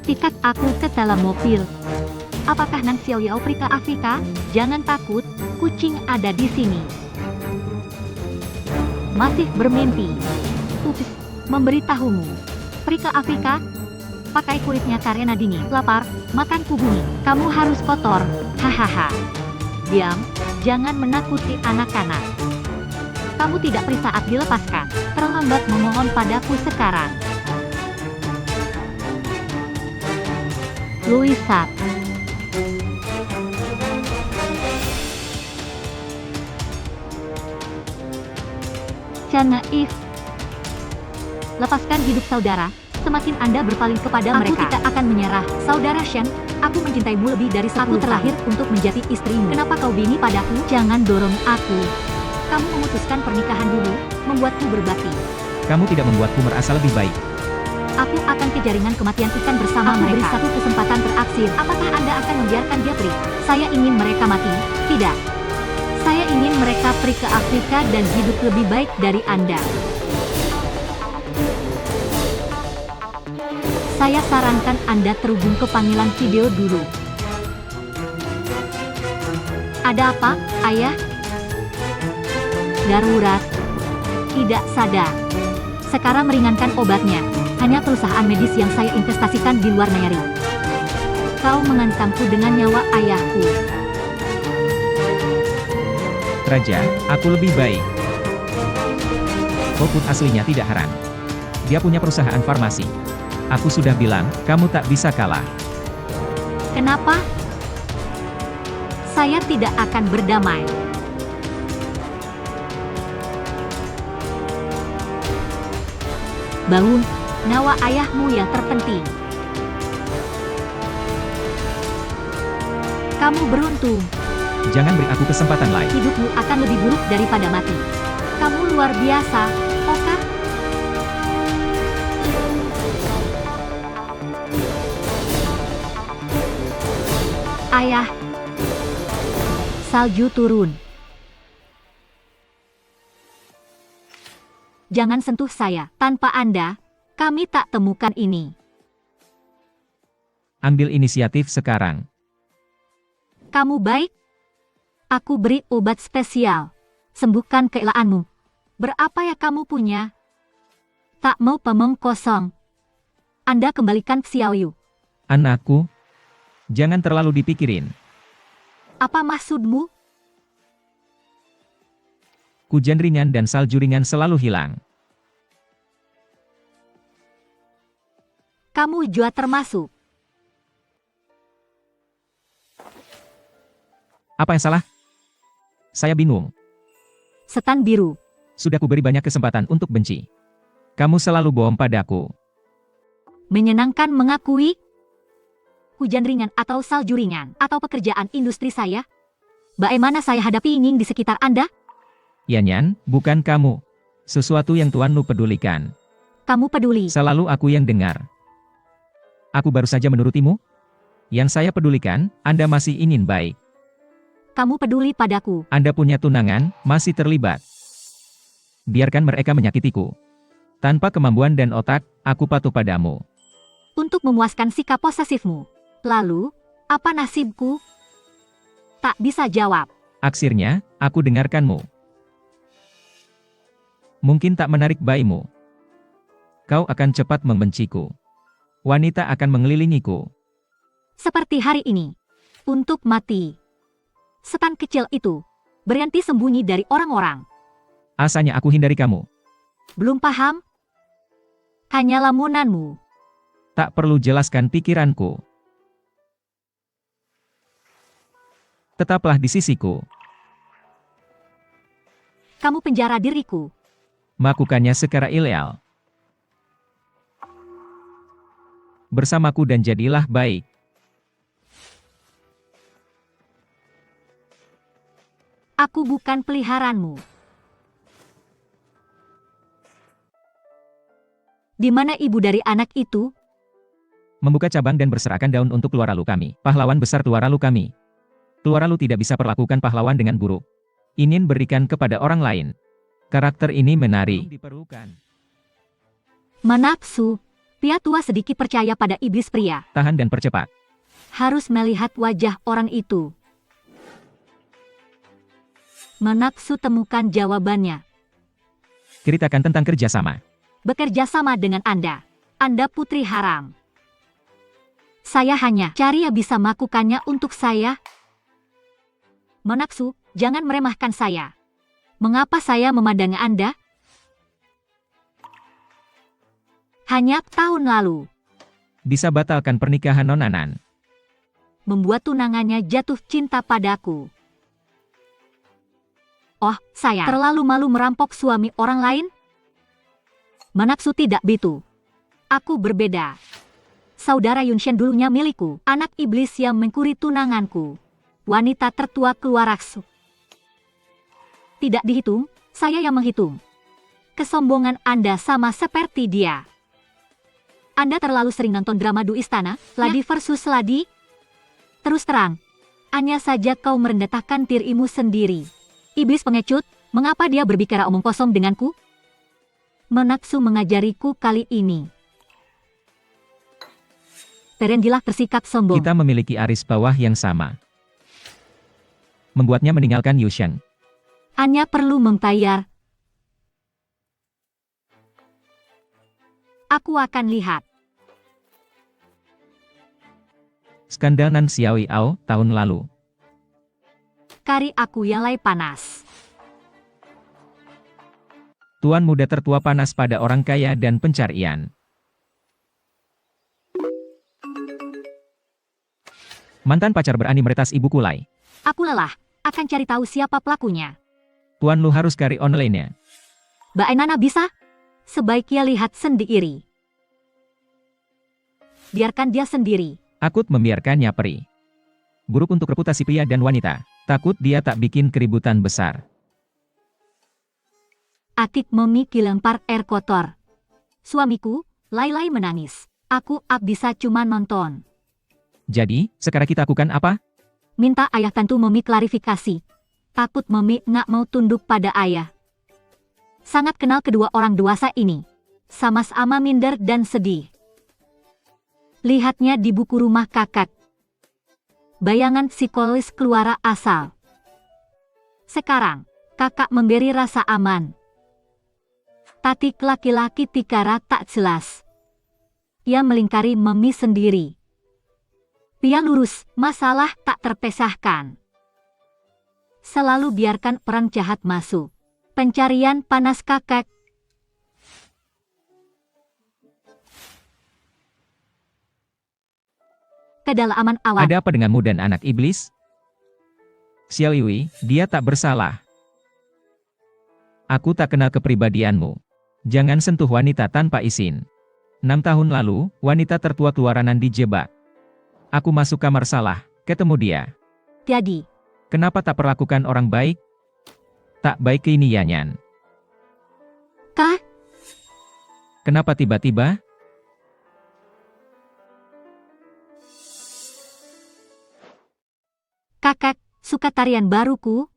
Pikat aku ke dalam mobil. Apakah Nang Xiao Yao Prika Afrika? Jangan takut, kucing ada di sini. Masih bermimpi. Ups, memberitahumu. Prika Afrika, pakai kulitnya karena dingin. Lapar, makan kubumi. Kamu harus kotor. Hahaha. Diam, jangan menakuti anak-anak. Kamu tidak perih saat dilepaskan. Terlambat memohon padaku sekarang. Luisat. Naif. Lepaskan hidup saudara, semakin Anda berpaling kepada mereka. Aku tidak akan menyerah, saudara Shen. Aku mencintaimu lebih dari 10 Aku terlahir untuk menjadi istrimu. Kenapa kau bini padaku? Jangan dorong aku. Kamu memutuskan pernikahan dulu, membuatku berbakti. Kamu tidak membuatku merasa lebih baik. Aku akan ke jaringan kematian ikan bersama mereka. Beri satu kesempatan terakhir. Apakah Anda akan membiarkan dia pergi? Saya ingin mereka mati. Tidak. Saya ingin mereka pergi ke Afrika dan hidup lebih baik dari Anda. Saya sarankan Anda terhubung ke panggilan video dulu. Ada apa, Ayah? Darurat. Tidak sadar. Sekarang meringankan obatnya. Hanya perusahaan medis yang saya investasikan di luar negeri. Kau mengancamku dengan nyawa ayahku. Raja, aku lebih baik. Kokut aslinya tidak haram. Dia punya perusahaan farmasi. Aku sudah bilang, kamu tak bisa kalah. Kenapa? Saya tidak akan berdamai. Bangun, nyawa ayahmu yang terpenting. Kamu beruntung. Jangan beri aku kesempatan lain. Hidupmu akan lebih buruk daripada mati. Kamu luar biasa, Oka. Ayah. Salju turun. Jangan sentuh saya. Tanpa Anda, kami tak temukan ini. Ambil inisiatif sekarang. Kamu baik? Aku beri obat spesial. Sembuhkan keelaanmu. Berapa ya kamu punya? Tak mau pemong kosong. Anda kembalikan Xiao Yu. Anakku, jangan terlalu dipikirin. Apa maksudmu? Hujan ringan dan salju ringan selalu hilang. Kamu juga termasuk. Apa yang salah? Saya bingung. Setan biru. Sudah kuberi banyak kesempatan untuk benci. Kamu selalu bohong padaku. Menyenangkan mengakui. Hujan ringan atau salju ringan, atau pekerjaan industri saya. Bagaimana saya hadapi Ying di sekitar Anda? Yanyan, bukan kamu. Sesuatu yang tuanmu pedulikan. Kamu peduli. Selalu aku yang dengar. Aku baru saja menurutimu. Yang saya pedulikan, Anda masih ingin baik. Kamu peduli padaku. Anda punya tunangan, masih terlibat. Biarkan mereka menyakitiku. Tanpa kemampuan dan otak, aku patuh padamu. Untuk memuaskan sikap posesifmu. Lalu, apa nasibku? Tak bisa jawab. Akhirnya, aku dengarkanmu. Mungkin tak menarik bayimu. Kau akan cepat membenciku. Wanita akan mengelilingiku. Seperti hari ini. Untuk mati. Setan kecil itu berhenti sembunyi dari orang-orang. Asanya aku hindari kamu. Belum paham? Hanya lamunanmu. Tak perlu jelaskan pikiranku. Tetaplah di sisiku. Kamu penjara diriku. Melakukannya secara ilegal. Bersamaku dan jadilah baik. Aku bukan peliharaanmu. Di mana ibu dari anak itu? Membuka cabang dan berserakan daun untuk keluarga kami. Pahlawan besar keluarga kami. Keluarga lu tidak bisa perlakukan pahlawan dengan buruk. Ingin berikan kepada orang lain. Karakter ini menarik. Menapsu. Pria tua sedikit percaya pada iblis pria. Tahan dan percepat. Harus melihat wajah orang itu. Menapsu temukan jawabannya. Ceritakan tentang kerjasama. Bekerja sama dengan Anda. Anda putri haram. Saya hanya cari yang bisa melakukannya untuk saya. Menapsu, jangan meremehkan saya. Mengapa saya memandangi Anda? Hanya tahun lalu. Bisa batalkan pernikahan Nonanan. Membuat tunangannya jatuh cinta padaku. Oh, saya terlalu malu merampok suami orang lain? Menapsu tidak begitu. Aku berbeda. Saudara Yunshen dulunya milikku, anak iblis yang mencuri tunanganku. Wanita tertua keluar raksu. Tidak dihitung, saya yang menghitung. Kesombongan Anda sama seperti dia. Anda terlalu sering nonton drama Du Istana, Ladi versus Ladi. Terus terang, hanya saja kau merendahkan dirimu sendiri. Iblis pengecut, mengapa dia berbicara omong kosong denganku? Menapsu mengajariku kali ini. Terendilah bersikap sombong. Kita memiliki aris bawah yang sama. Membuatnya meninggalkan Yushen. Hanya perlu membayar. Aku akan lihat. Skandal Nan Xiaoyi Ao tahun lalu. Kari aku yang lay panas. Tuan muda tertua panas pada orang kaya dan pencarian. Mantan pacar berani meretas ibu kulai. Aku lelah, akan cari tahu siapa pelakunya. Tuan lu harus cari online-nya. Bagaimana bisa? Sebaiknya lihat sendiri. Biarkan dia sendiri. Akut membiarkannya perih. Buruk untuk reputasi pria dan wanita. Takut dia tak bikin keributan besar. Akik memiki lempar air kotor. Suamiku, Lai menangis. Aku bisa cuma nonton. Jadi, sekarang kita lakukan apa? Minta ayah tentu Memi klarifikasi. Takut Memi nggak mau tunduk pada ayah. Sangat kenal kedua orang dewasa ini. Sama-sama minder dan sedih. Lihatnya di buku rumah kakak. Bayangan psikologis keluar asal. Sekarang, kakak memberi rasa aman. Tatik laki-laki tikara tak jelas. Ia melingkari Memi sendiri. Dia lurus, masalah tak terpisahkan. Selalu biarkan perang jahat masuk. Pencarian panas kakek. Kedalaman awan. Ada apa denganmu dan anak iblis? Xiao Yui, dia tak bersalah. Aku tak kenal kepribadianmu. Jangan sentuh wanita tanpa izin. 6 tahun lalu, wanita tertua keluaranan dijebak. Aku masuk kamar salah, ketemu dia. Jadi, Kenapa tak perlakukan orang baik? Tak baik keiniannya. kah? Kenapa tiba-tiba? Kakak, suka tarian baruku?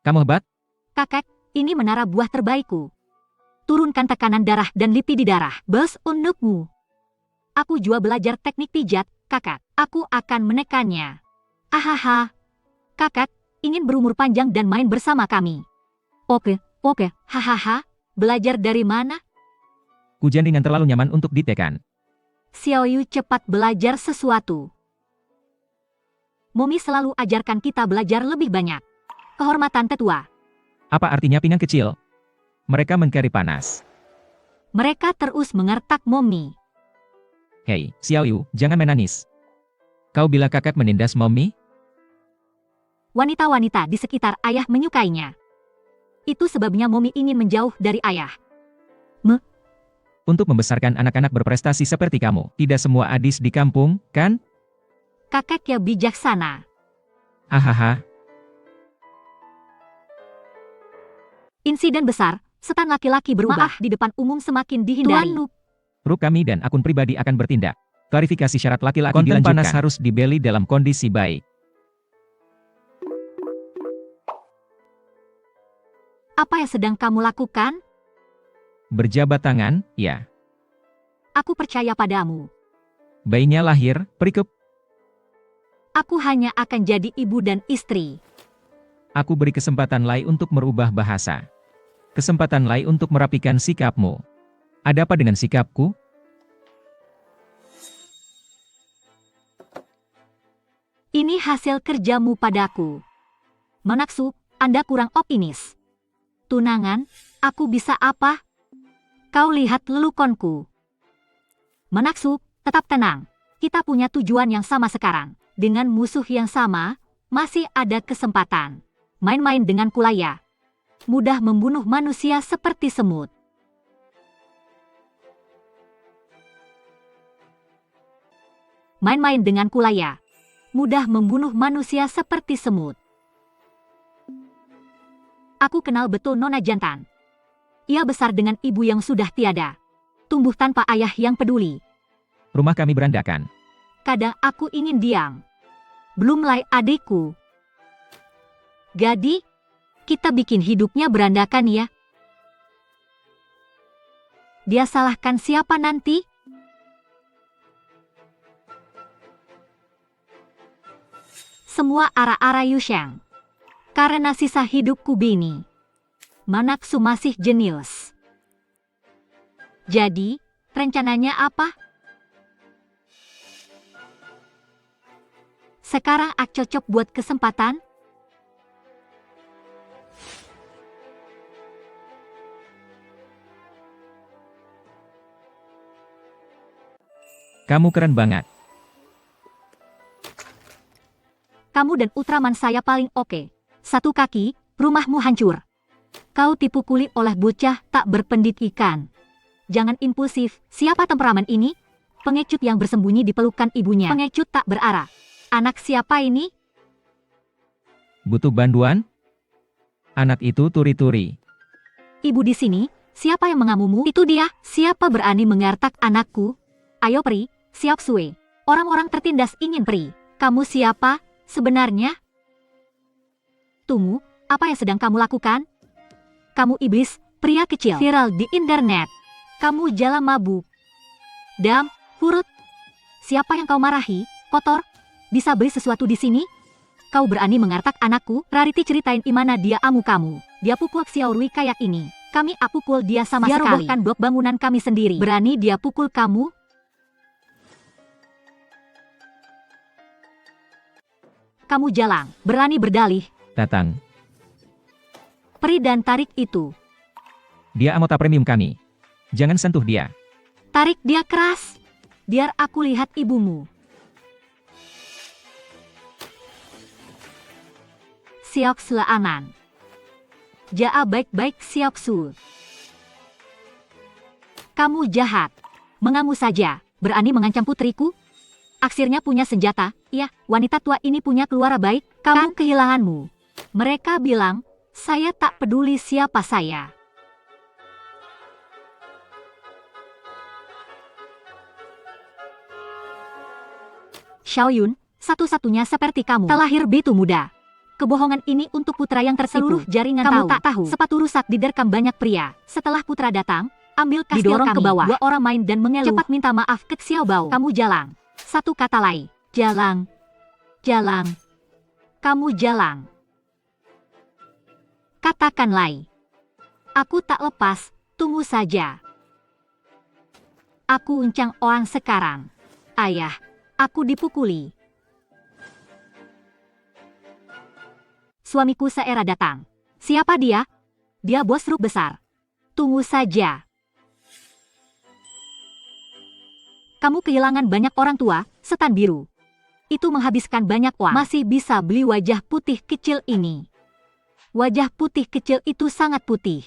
Kamu hebat? Kakak, ini menara buah terbaikku. Turunkan tekanan darah dan lipid di darah. Bos untukmu. Aku juga belajar teknik pijat, kakak. Aku akan menekannya. Ahaha. Kakak, ingin berumur panjang dan main bersama kami. Oke, hahaha. Belajar dari mana? Hujan ringan terlalu nyaman untuk ditekan. Xiaoyu cepat belajar sesuatu. Momi selalu ajarkan kita belajar lebih banyak. Kehormatan tetua. Apa artinya pinggang kecil? Mereka mencari panas. Mereka terus mengertak Momi. Hei, Xiaoyu, jangan menangis. Kau bila kakak menindas Momi? Wanita-wanita di sekitar ayah menyukainya. Itu sebabnya Momi ingin menjauh dari ayah. Untuk membesarkan anak-anak berprestasi seperti kamu, tidak semua adis di kampung, kan? Kakek yang bijaksana. Hahaha. Insiden besar, setan laki-laki berubah. Maaf di depan umum semakin dihindari. Ruk kami dan akun pribadi akan bertindak. Klarifikasi syarat laki-laki Konten dilanjutkan. panas harus dibeli dalam kondisi baik. Apa yang sedang kamu lakukan? Berjabat tangan, ya. Aku percaya padamu. Bayinya lahir, perikop. Aku hanya akan jadi ibu dan istri. Aku beri kesempatan Lai untuk merubah bahasa. Kesempatan Lai untuk merapikan sikapmu. Ada apa dengan sikapku? Ini hasil kerjamu padaku. Manaksu, Anda kurang optimis. Tunangan, aku bisa apa? Kau lihat lelukonku. Manaksu, tetap tenang. Kita punya tujuan yang sama sekarang. Dengan musuh yang sama, masih ada kesempatan. Main-main dengan Kulaya. Mudah membunuh manusia seperti semut. Main-main dengan Kulaya. Mudah membunuh manusia seperti semut. Aku kenal betul Nona Jantan. Ia besar dengan ibu yang sudah tiada. Tumbuh tanpa ayah yang peduli. Rumah kami berandakan. Kadang aku ingin diam. Belum Lai adikku. Jadi, kita bikin hidupnya berandakan ya. Dia salahkan siapa nanti? Semua ara-ara Yusheng. Karena sisa hidupku bini. Manaksu masih jenius. Jadi, rencananya apa? Sekarang ak cocok buat kesempatan? Kamu keren banget. Kamu dan Ultraman saya paling oke. Satu kaki, rumahmu hancur. Kau dipukuli oleh bocah tak berpendidikan. Jangan impulsif, siapa temperamen ini? Pengecut yang bersembunyi di pelukan ibunya. Pengecut tak berarah. Anak siapa ini? Butuh bantuan? Anak itu turi-turi. Ibu di sini, siapa yang mengamumu? Itu dia, siapa berani mengertak anakku? Ayo Pri, siap sue. Orang-orang tertindas ingin Pri. Kamu siapa? Sebenarnya? Tunggu, apa yang sedang kamu lakukan? Kamu iblis, pria kecil, viral di internet. Kamu jala mabuk. Dam, hurut. Siapa yang kau marahi? Kotor. Bisa beli sesuatu di sini? Kau berani mengertak anakku? Rarity ceritain imana dia amu kamu. Dia pukul Xiaorui kayak ini. Kami pukul dia sama sekali. Dia robohkan blok bangunan kami sendiri. Berani dia pukul kamu? Kamu jalang, berani berdalih. Datang. Pri dan tarik itu. Dia anggota premium kami. Jangan sentuh dia. Tarik dia keras. Biar aku lihat ibumu. Xiaoxue aman. Jaa baik-baik Xiaoxue. Kamu jahat. Mengamu saja. Berani mengancam putriku? Aksirnya punya senjata. Ya, wanita tua ini punya keluarga baik. Kamu kehilanganmu. Mereka bilang, saya tak peduli siapa saya. Xiaoyun, satu-satunya seperti kamu. Terlahir begitu muda. Kebohongan ini untuk putra yang tertipu. Seluruh jaringan kamu tak tahu. Sepatu rusak diterkam banyak pria. Setelah putra datang, ambil kastil didorong kami. Ke bawah. Dua orang main dan mengeluh. Cepat minta maaf ke Xiao Bao. Kamu jalang. Satu kata lain. Jalang. Jalang. Kamu jalang. Katakan Lai. Aku tak lepas, tunggu saja. Aku uncang orang sekarang. Ayah, aku dipukuli. Suamiku seera datang. Siapa dia? Dia bos ruk besar. Tunggu saja. Kamu kehilangan banyak orang tua, setan biru. Itu menghabiskan banyak uang. Masih bisa beli wajah putih kecil ini. Wajah putih kecil itu sangat putih.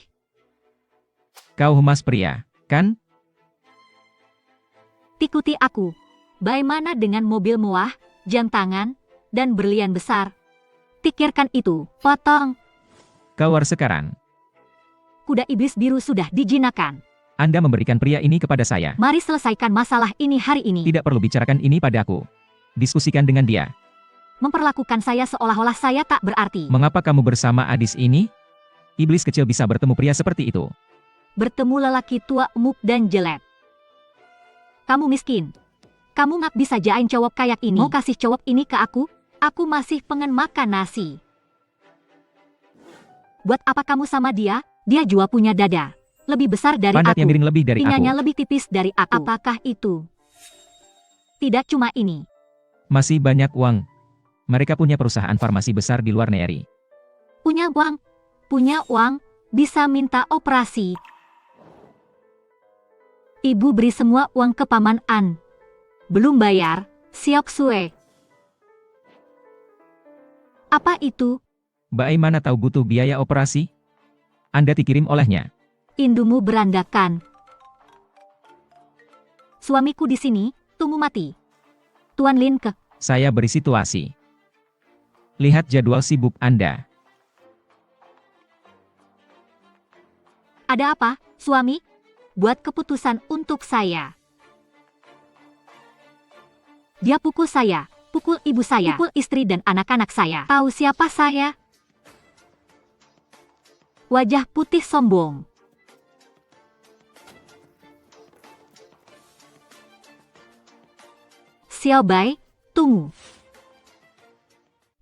Kau humas pria, kan? Ikuti aku. Bagaimana dengan mobil mewah, jam tangan, dan berlian besar? Pikirkan itu, potong. Keluar sekarang. Kuda iblis biru sudah dijinakan. Anda memberikan pria ini kepada saya. Mari selesaikan masalah ini hari ini. Tidak perlu bicarakan ini padaku. Diskusikan dengan dia. Memperlakukan saya seolah-olah saya tak berarti. Mengapa kamu bersama Adis ini? Iblis kecil bisa bertemu pria seperti itu. Bertemu lelaki tua, emuk dan jelek. Kamu miskin. Kamu nggak bisa jain cowok kayak ini. Mau kasih cowok ini ke aku? Aku masih pengen makan nasi. Buat apa kamu sama dia? Dia juga punya dada. Lebih besar dari Pandatnya aku. miring lebih dari Pinyanya aku. lebih tipis dari aku. Apakah itu? Tidak cuma ini. Masih banyak uang. Mereka punya perusahaan farmasi besar di luar negeri. Punya uang, bisa minta operasi. Ibu beri semua uang ke paman An. Belum bayar, Siok Sue. Apa itu? Bagaimana tahu butuh biaya operasi? Anda dikirim olehnya. Indumu berandakan. Suamiku di sini, tunggu mati. Tuan Lin ke. Saya beri situasi. Lihat jadwal sibuk Anda. Ada apa, suami? Buat keputusan untuk saya. Dia pukul saya, pukul ibu saya, pukul istri dan anak-anak saya. Tahu siapa saya? Wajah putih sombong. Xiao Bai, tunggu.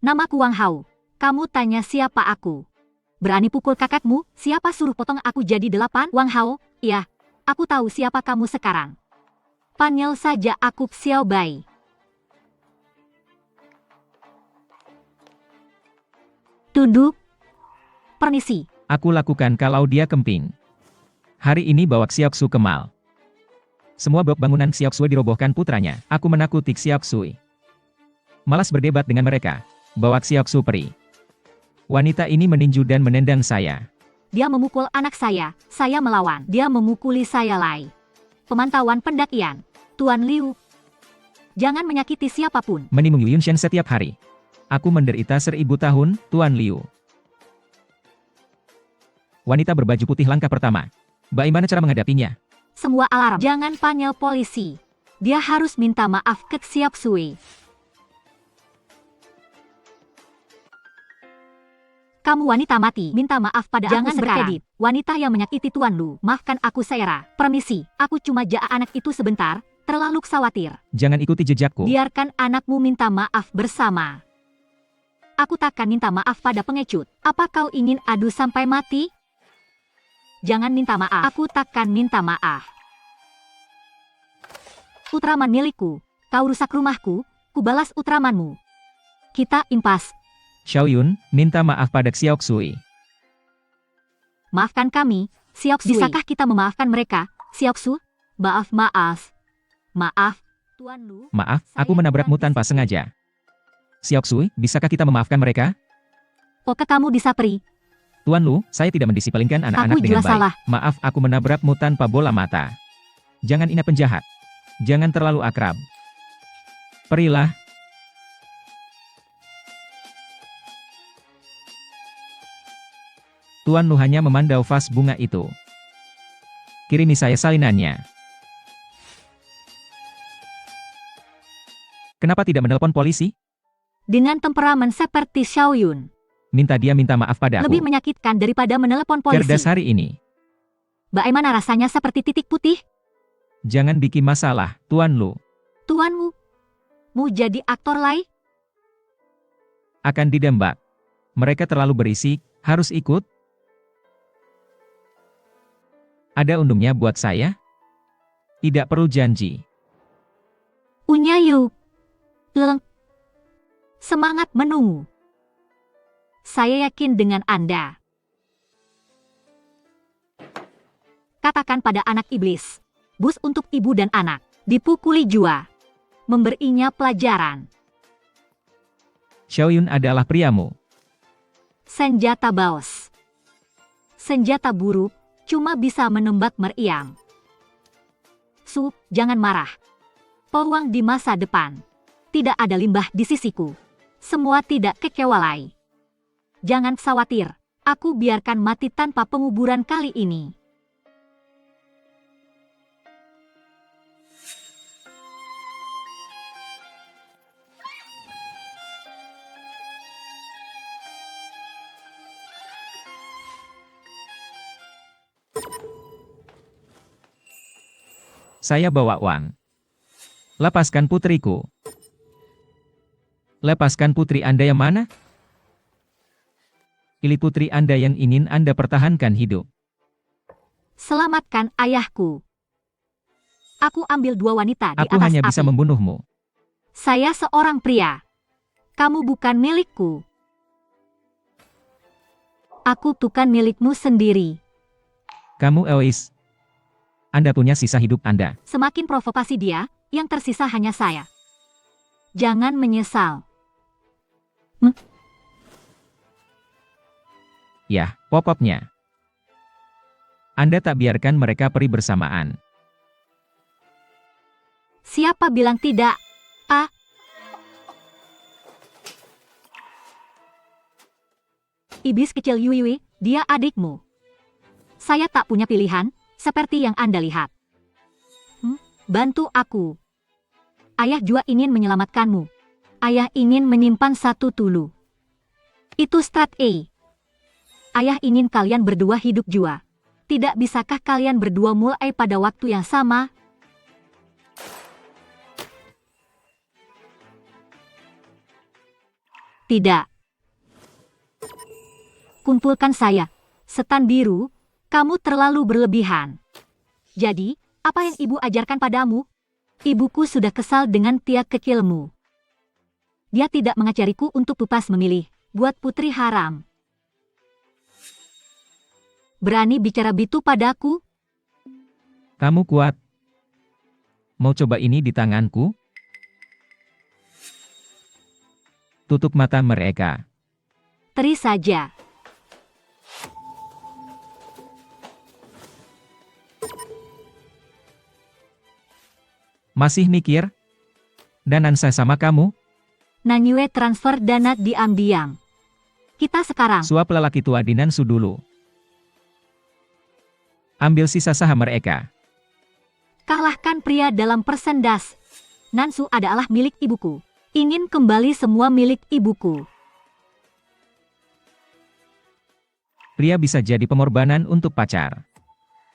Namaku Wang Hao. Kamu tanya siapa aku? Berani pukul kakakmu? Siapa suruh potong aku jadi 8? Wang Hao, iya. Aku tahu siapa kamu sekarang. Panggil saja aku Xiao Bai. Tunduk. Permisi. Aku lakukan kalau dia kemping. Hari ini bawa Xiaoxu ke mal. Semua blok bangunan Xiaoxu dirobohkan putranya. Aku menakuti Xiaoxu. Malas berdebat dengan mereka. Bawa Xiaoxu pergi. Wanita ini meninju dan menendang saya. Dia memukul anak saya melawan. Dia memukuli saya lagi. Pemantauan pendakian. Tuan Liu. Jangan menyakiti siapapun. Menimung Yunshan setiap hari. Aku menderita 1000 tahun, Tuan Liu. Wanita berbaju putih langkah pertama. Bagaimana cara menghadapinya? Semua alarm. Jangan panggil polisi. Dia harus minta maaf ke Xiaoxu. Kamu wanita mati, minta maaf pada Jangan aku sekarang. Berkedit. Wanita yang menyakiti Tuan Lu. Maafkan aku Saira. Permisi, aku cuma jaa anak itu sebentar, terlalu khawatir. Jangan ikuti jejakku. Biarkan anakmu minta maaf bersama. Aku takkan minta maaf pada pengecut. Apa kau ingin adu sampai mati? Jangan minta maaf. Aku takkan minta maaf. Ultraman milikku. Kau rusak rumahku, ku balas Ultramanmu. Kita impas. Xiaoyun, minta maaf pada Xiaoxu. Maafkan kami, Xiaoxu. Bisakah kita memaafkan mereka, Xiaoxu? Maaf. Maaf, Tuan Lu. Maaf, aku menabrakmu tanpa sengaja. Xiaoxu, bisakah kita memaafkan mereka? Oke kamu disapri. Tuan Lu, saya tidak mendisiplinkan anak-anak Aku dengan juga baik. salah. Maaf aku menabrakmu tanpa bola mata. Jangan ingat penjahat. Jangan terlalu akrab. Perilah. Tuan Lu hanya memandau vas bunga itu. Kirimi saya salinannya. Kenapa tidak menelpon polisi? Dengan temperamen seperti Xiaoyun. Minta dia minta maaf pada aku. Lebih menyakitkan daripada menelepon polisi. Cerdas hari ini. Bagaimana rasanya seperti titik putih? Jangan bikin masalah, Tuan Lu. Tuanmu. Mau jadi aktor lagi? Akan didembak. Mereka terlalu berisik, harus ikut. Ada untungnya buat saya? Tidak perlu janji. Unyayu. Leleng. Semangat menunggu. Saya yakin dengan Anda. Katakan pada anak iblis. Bus untuk ibu dan anak. Dipukuli jua. Memberinya pelajaran. Xiaoyun adalah priamu. Senjata baos. Senjata buruk. Cuma bisa menembak meriam. Su, jangan marah. Peluang di masa depan. Tidak ada limbah di sisiku. Semua tidak kekewalai. Jangan khawatir. Aku biarkan mati tanpa penguburan kali ini. Saya bawa uang. Lepaskan putriku. Lepaskan putri Anda yang mana? Pilih putri Anda yang ingin Anda pertahankan hidup. Selamatkan ayahku. Aku ambil 2 wanita di Aku atas hanya bisa api. membunuhmu. Saya seorang pria. Kamu bukan milikku. Aku bukan milikmu sendiri. Kamu egois. Anda punya sisa hidup Anda. Semakin provokasi dia, yang tersisa hanya saya. Jangan menyesal. Yah, pop-popnya. Anda tak biarkan mereka pergi bersamaan. Siapa bilang tidak? Iblis kecil Yui, dia adikmu. Saya tak punya pilihan, seperti yang Anda lihat. Bantu aku. Ayah Jua ingin menyelamatkanmu. Ayah ingin menyimpan satu tulu. Itu strat A. Ayah ingin kalian berdua hidup Jua. Tidak bisakah kalian berdua mulai pada waktu yang sama? Tidak. Kumpulkan saya. Setan biru, kamu terlalu berlebihan. Jadi, apa yang ibu ajarkan padamu? Ibuku sudah kesal dengan tiak kecilmu. Dia tidak mengajariku untuk pupas memilih, buat putri haram. Berani bicara begitu padaku? Kamu kuat. Mau coba ini di tanganku? Tutup mata mereka. Teri saja. Masih mikir? Danansa sama kamu? Nanyue transfer dana diam-diam. Kita sekarang. Suap lelaki tua di Nansu dulu. Ambil sisa saham mereka. Kalahkan pria dalam persendas. Nansu adalah milik ibuku. Ingin kembali semua milik ibuku. Pria bisa jadi pengorbanan untuk pacar.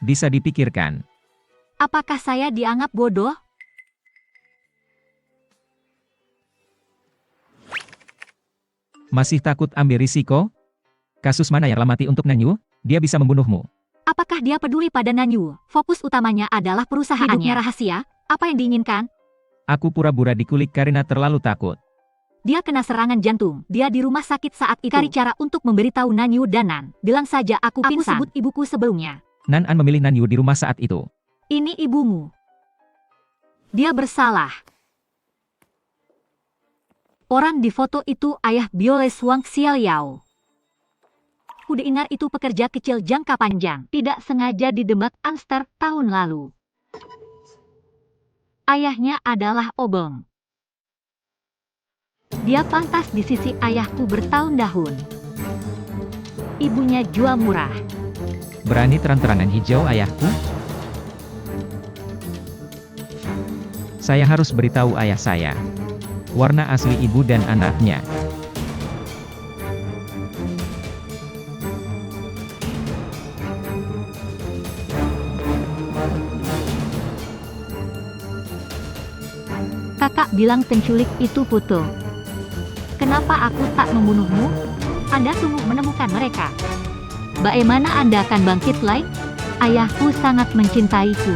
Bisa dipikirkan. Apakah saya dianggap bodoh? Masih takut ambil risiko? Kasus mana yang mati untuk Nanyu? Dia bisa membunuhmu. Apakah dia peduli pada Nanyu? Fokus utamanya adalah perusahaannya. Hidupnya rahasia. Apa yang diinginkan? Aku pura-pura dikulik karena terlalu takut. Dia kena serangan jantung. Dia di rumah sakit saat itu. Cari cara untuk memberitahu Nanyu dan Nan. Bilang saja aku pingsan. Aku sebut ibuku sebelumnya. Nan-an memilih Nanyu di rumah saat itu. Ini ibumu. Dia bersalah. Orang di foto itu ayah Bioles Wang Xiaoyao. Kuda ingar itu pekerja kecil jangka panjang. Tidak sengaja didemak Anster tahun lalu. Ayahnya adalah Obong. Dia pantas di sisi ayahku bertahun-tahun. Ibunya jual murah. Berani terang-terangan hijau ayahku? Saya harus beritahu ayah saya. Warna asli ibu dan anaknya. Kakak bilang penculik itu Puto. Kenapa aku tak membunuhmu? Anda sungguh menemukan mereka. Bagaimana Anda akan bangkit lagi? Ayahku sangat mencintaiku.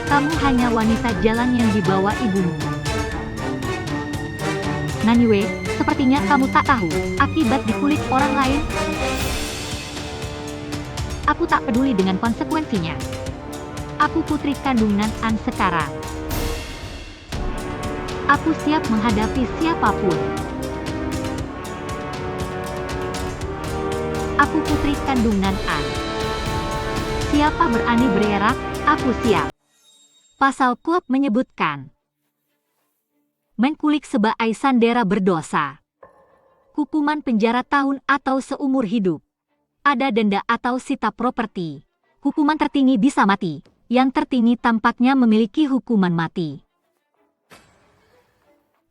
Kamu hanya wanita jalan yang dibawa ibumu. Nanyue, sepertinya kamu tak tahu akibat dikulik orang lain. Aku tak peduli dengan konsekuensinya. Aku putri kandung Nan-an sekarang. Aku siap menghadapi siapapun. Aku putri kandung Nan-an. Siapa berani bererak, aku siap. Pasal Kuap menyebutkan menkulik sebagai sandera berdosa. Hukuman penjara tahun atau seumur hidup. Ada denda atau sita properti. Hukuman tertinggi bisa mati. Yang tertinggi tampaknya memiliki hukuman mati.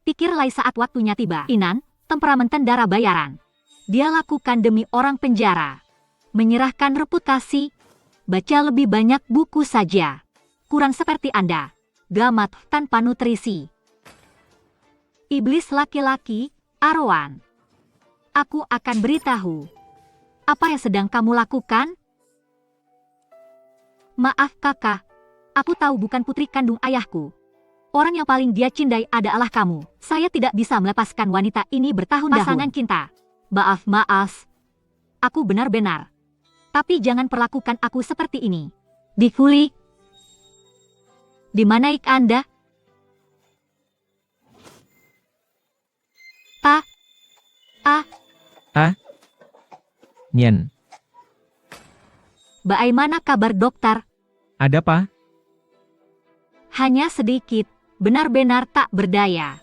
Pikirlah saat waktunya tiba. Inan, temperamen tentara bayaran. Dia lakukan demi orang penjara. Menyerahkan reputasi. Baca lebih banyak buku saja. Kurang seperti Anda. gamat tanpa nutrisi. Iblis laki-laki, Arwan. Aku akan beritahu. Apa yang sedang kamu lakukan? Maaf kakak, aku tahu bukan putri kandung ayahku. Orang yang paling dia cintai adalah kamu. Saya tidak bisa melepaskan wanita ini bertahun-tahun. Pasangan cinta. Maaf. Aku benar-benar. Tapi jangan perlakukan aku seperti ini. Dikulik. Di mana Anda? Nyen, Bagaimana kabar dokter? ada apa? Hanya sedikit, benar-benar tak berdaya.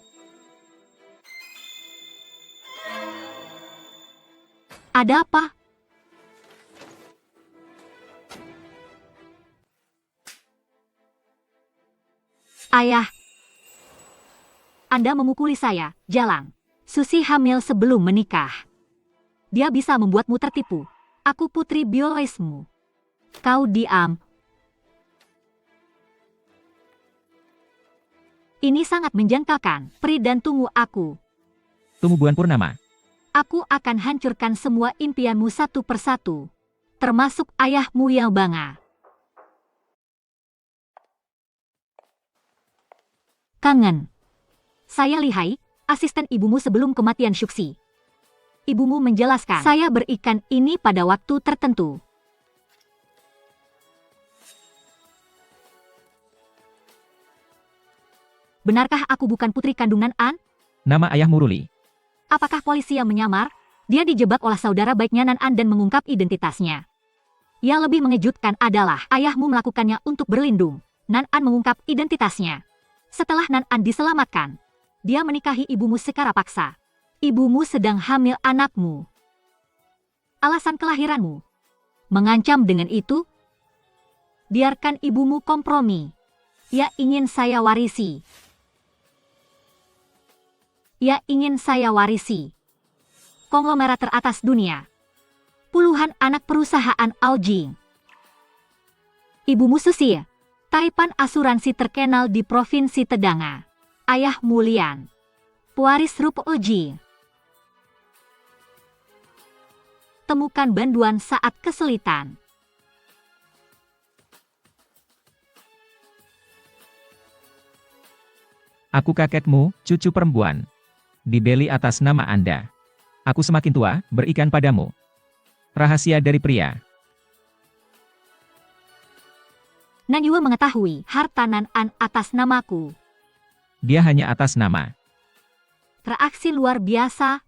Ada apa? Ayah, Anda memukuli saya, Jalang. Susi hamil sebelum menikah. Dia bisa membuatmu tertipu. Aku putri biologismu. Kau diam. Ini sangat menjengkelkan. Pri dan tunggu aku. Tunggu Buan Purnama. Aku akan hancurkan semua impianmu satu persatu. Termasuk ayahmu yang bangga. Kangen. Saya lihai, asisten ibumu sebelum kematian Syuksi. Ibumu menjelaskan, saya berikan ini pada waktu tertentu. Benarkah aku bukan putri kandungan An? Nama ayahmu Ruli. Apakah polisi yang menyamar? Dia dijebak oleh saudara baiknya Nan An dan mengungkap identitasnya. Yang lebih mengejutkan adalah ayahmu melakukannya untuk berlindung. Nan An mengungkap identitasnya. Setelah Nan An diselamatkan, dia menikahi ibumu secara paksa. Ibumu sedang hamil anakmu. Alasan kelahiranmu. Mengancam dengan itu? Biarkan ibumu kompromi. Ia ingin saya warisi. Ia ingin saya warisi. Konglomerat teratas dunia. Puluhan anak perusahaan Aljing. Ibumu Susi, Taipan asuransi terkenal di Provinsi Tedanga. Ayah Mulian. Pewaris Rup Uji. Temukan banduan saat kesulitan. Aku kakekmu, cucu perempuan. Dibeli atas nama Anda. Aku semakin tua, berikan padamu. Rahasia dari pria. Nanyua mengetahui harta Nan An atas namaku. Dia hanya atas nama. Reaksi luar biasa.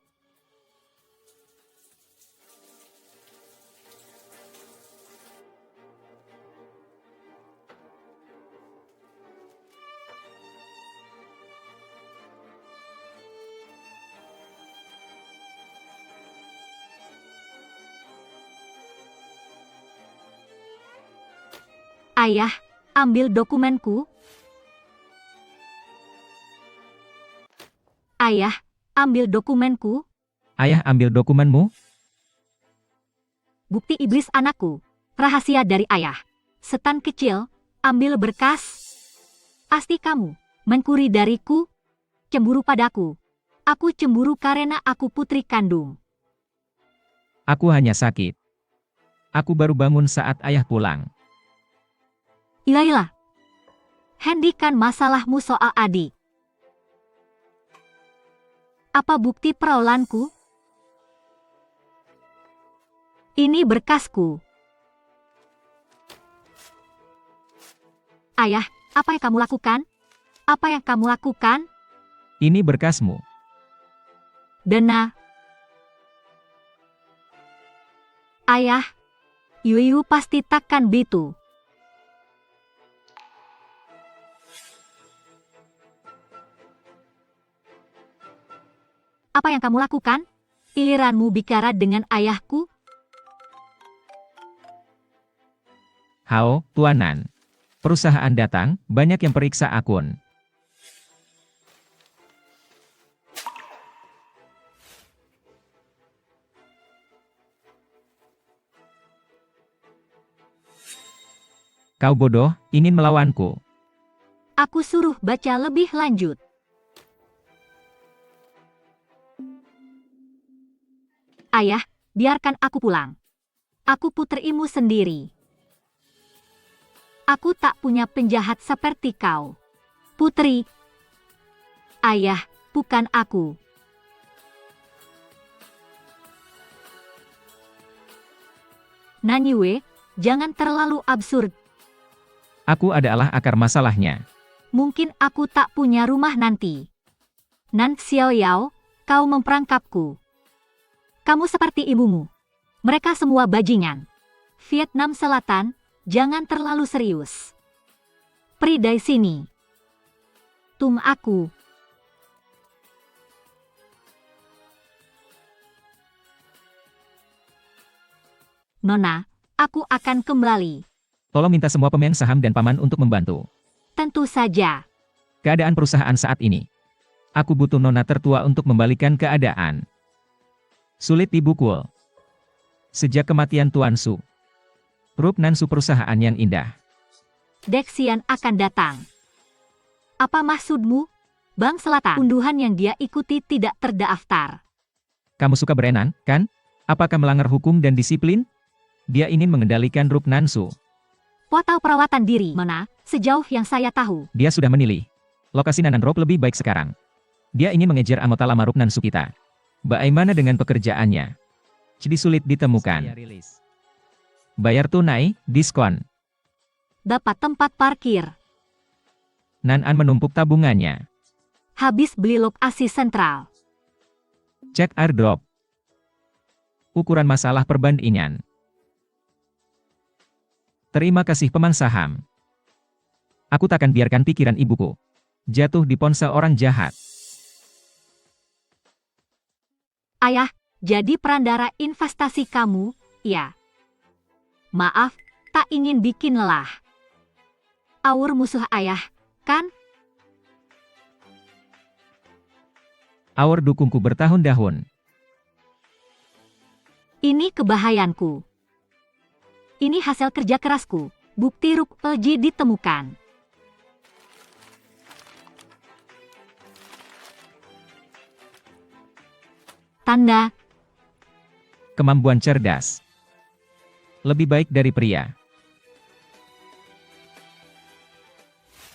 Ayah, ambil dokumenku. Ayah, ambil dokumenku. Ayah ambil dokumenmu? Bukti iblis anakku. Rahasia dari ayah. Setan kecil, ambil berkas. Pasti kamu mencuri dariku. Cemburu padaku. Aku cemburu karena aku putri kandung. Aku hanya sakit. Aku baru bangun saat ayah pulang. Iyalah. Hendikan masalahmu soal adik. Apa bukti peraulanku? Ini berkasku. Ayah, apa yang kamu lakukan? Apa yang kamu lakukan? Ini berkasmu. Dena. Ayah, Yuyu pasti takkan begitu. Apa yang kamu lakukan? Giliranmu bicara dengan ayahku? Hao, Tuanan. Perusahaan datang, banyak yang periksa akun. Kau bodoh, ingin melawanku. Aku suruh baca lebih lanjut. Ayah, biarkan aku pulang. Aku putrimu sendiri. Aku tak punya penjahat seperti kau. Putri. Ayah, bukan aku. Nanyue, jangan terlalu absurd. Aku adalah akar masalahnya. Mungkin aku tak punya rumah nanti. Nan Xiaoyao, kau memperangkapku. Kamu seperti ibumu. Mereka semua bajingan. Vietnam Selatan, jangan terlalu serius. Pridai sini. Tum aku. Nona, aku akan kembali. Tolong minta semua pemegang saham dan paman untuk membantu. Tentu saja. Keadaan perusahaan saat ini. Aku butuh nona tertua untuk membalikan keadaan. Sulit dibukul. Sejak kematian Tuan Su. Rup Nansu perusahaan yang indah. Dexian akan datang. Apa maksudmu? Bank Selatan. Unduhan yang dia ikuti tidak terdaftar. Kamu suka berenan, kan? Apakah melanggar hukum dan disiplin? Dia ingin mengendalikan Rup Nansu. Portal perawatan diri, Nona, sejauh yang saya tahu. Dia sudah menilai. Lokasi Nanan Rob lebih baik sekarang. Dia ingin mengejar anggota lama Rup Nansu kita. Bagaimana dengan pekerjaannya? Jadi sulit ditemukan. Bayar tunai, diskon. Dapat tempat parkir. Nanan menumpuk tabungannya. Habis beli lokasi sentral. Cek airdrop. Ukuran masalah perbandingan. Terima kasih peman saham. Aku takkan biarkan pikiran ibuku jatuh di ponsel orang jahat. Ayah, jadi perandara investasi kamu, ya. Maaf, tak ingin bikin lelah. Aur musuh ayah, kan? Aur dukungku bertahun-tahun. Ini kebahayanku. Ini hasil kerja kerasku. Bukti Rup Elji ditemukan. Tanda. Kemampuan cerdas. Lebih baik dari pria.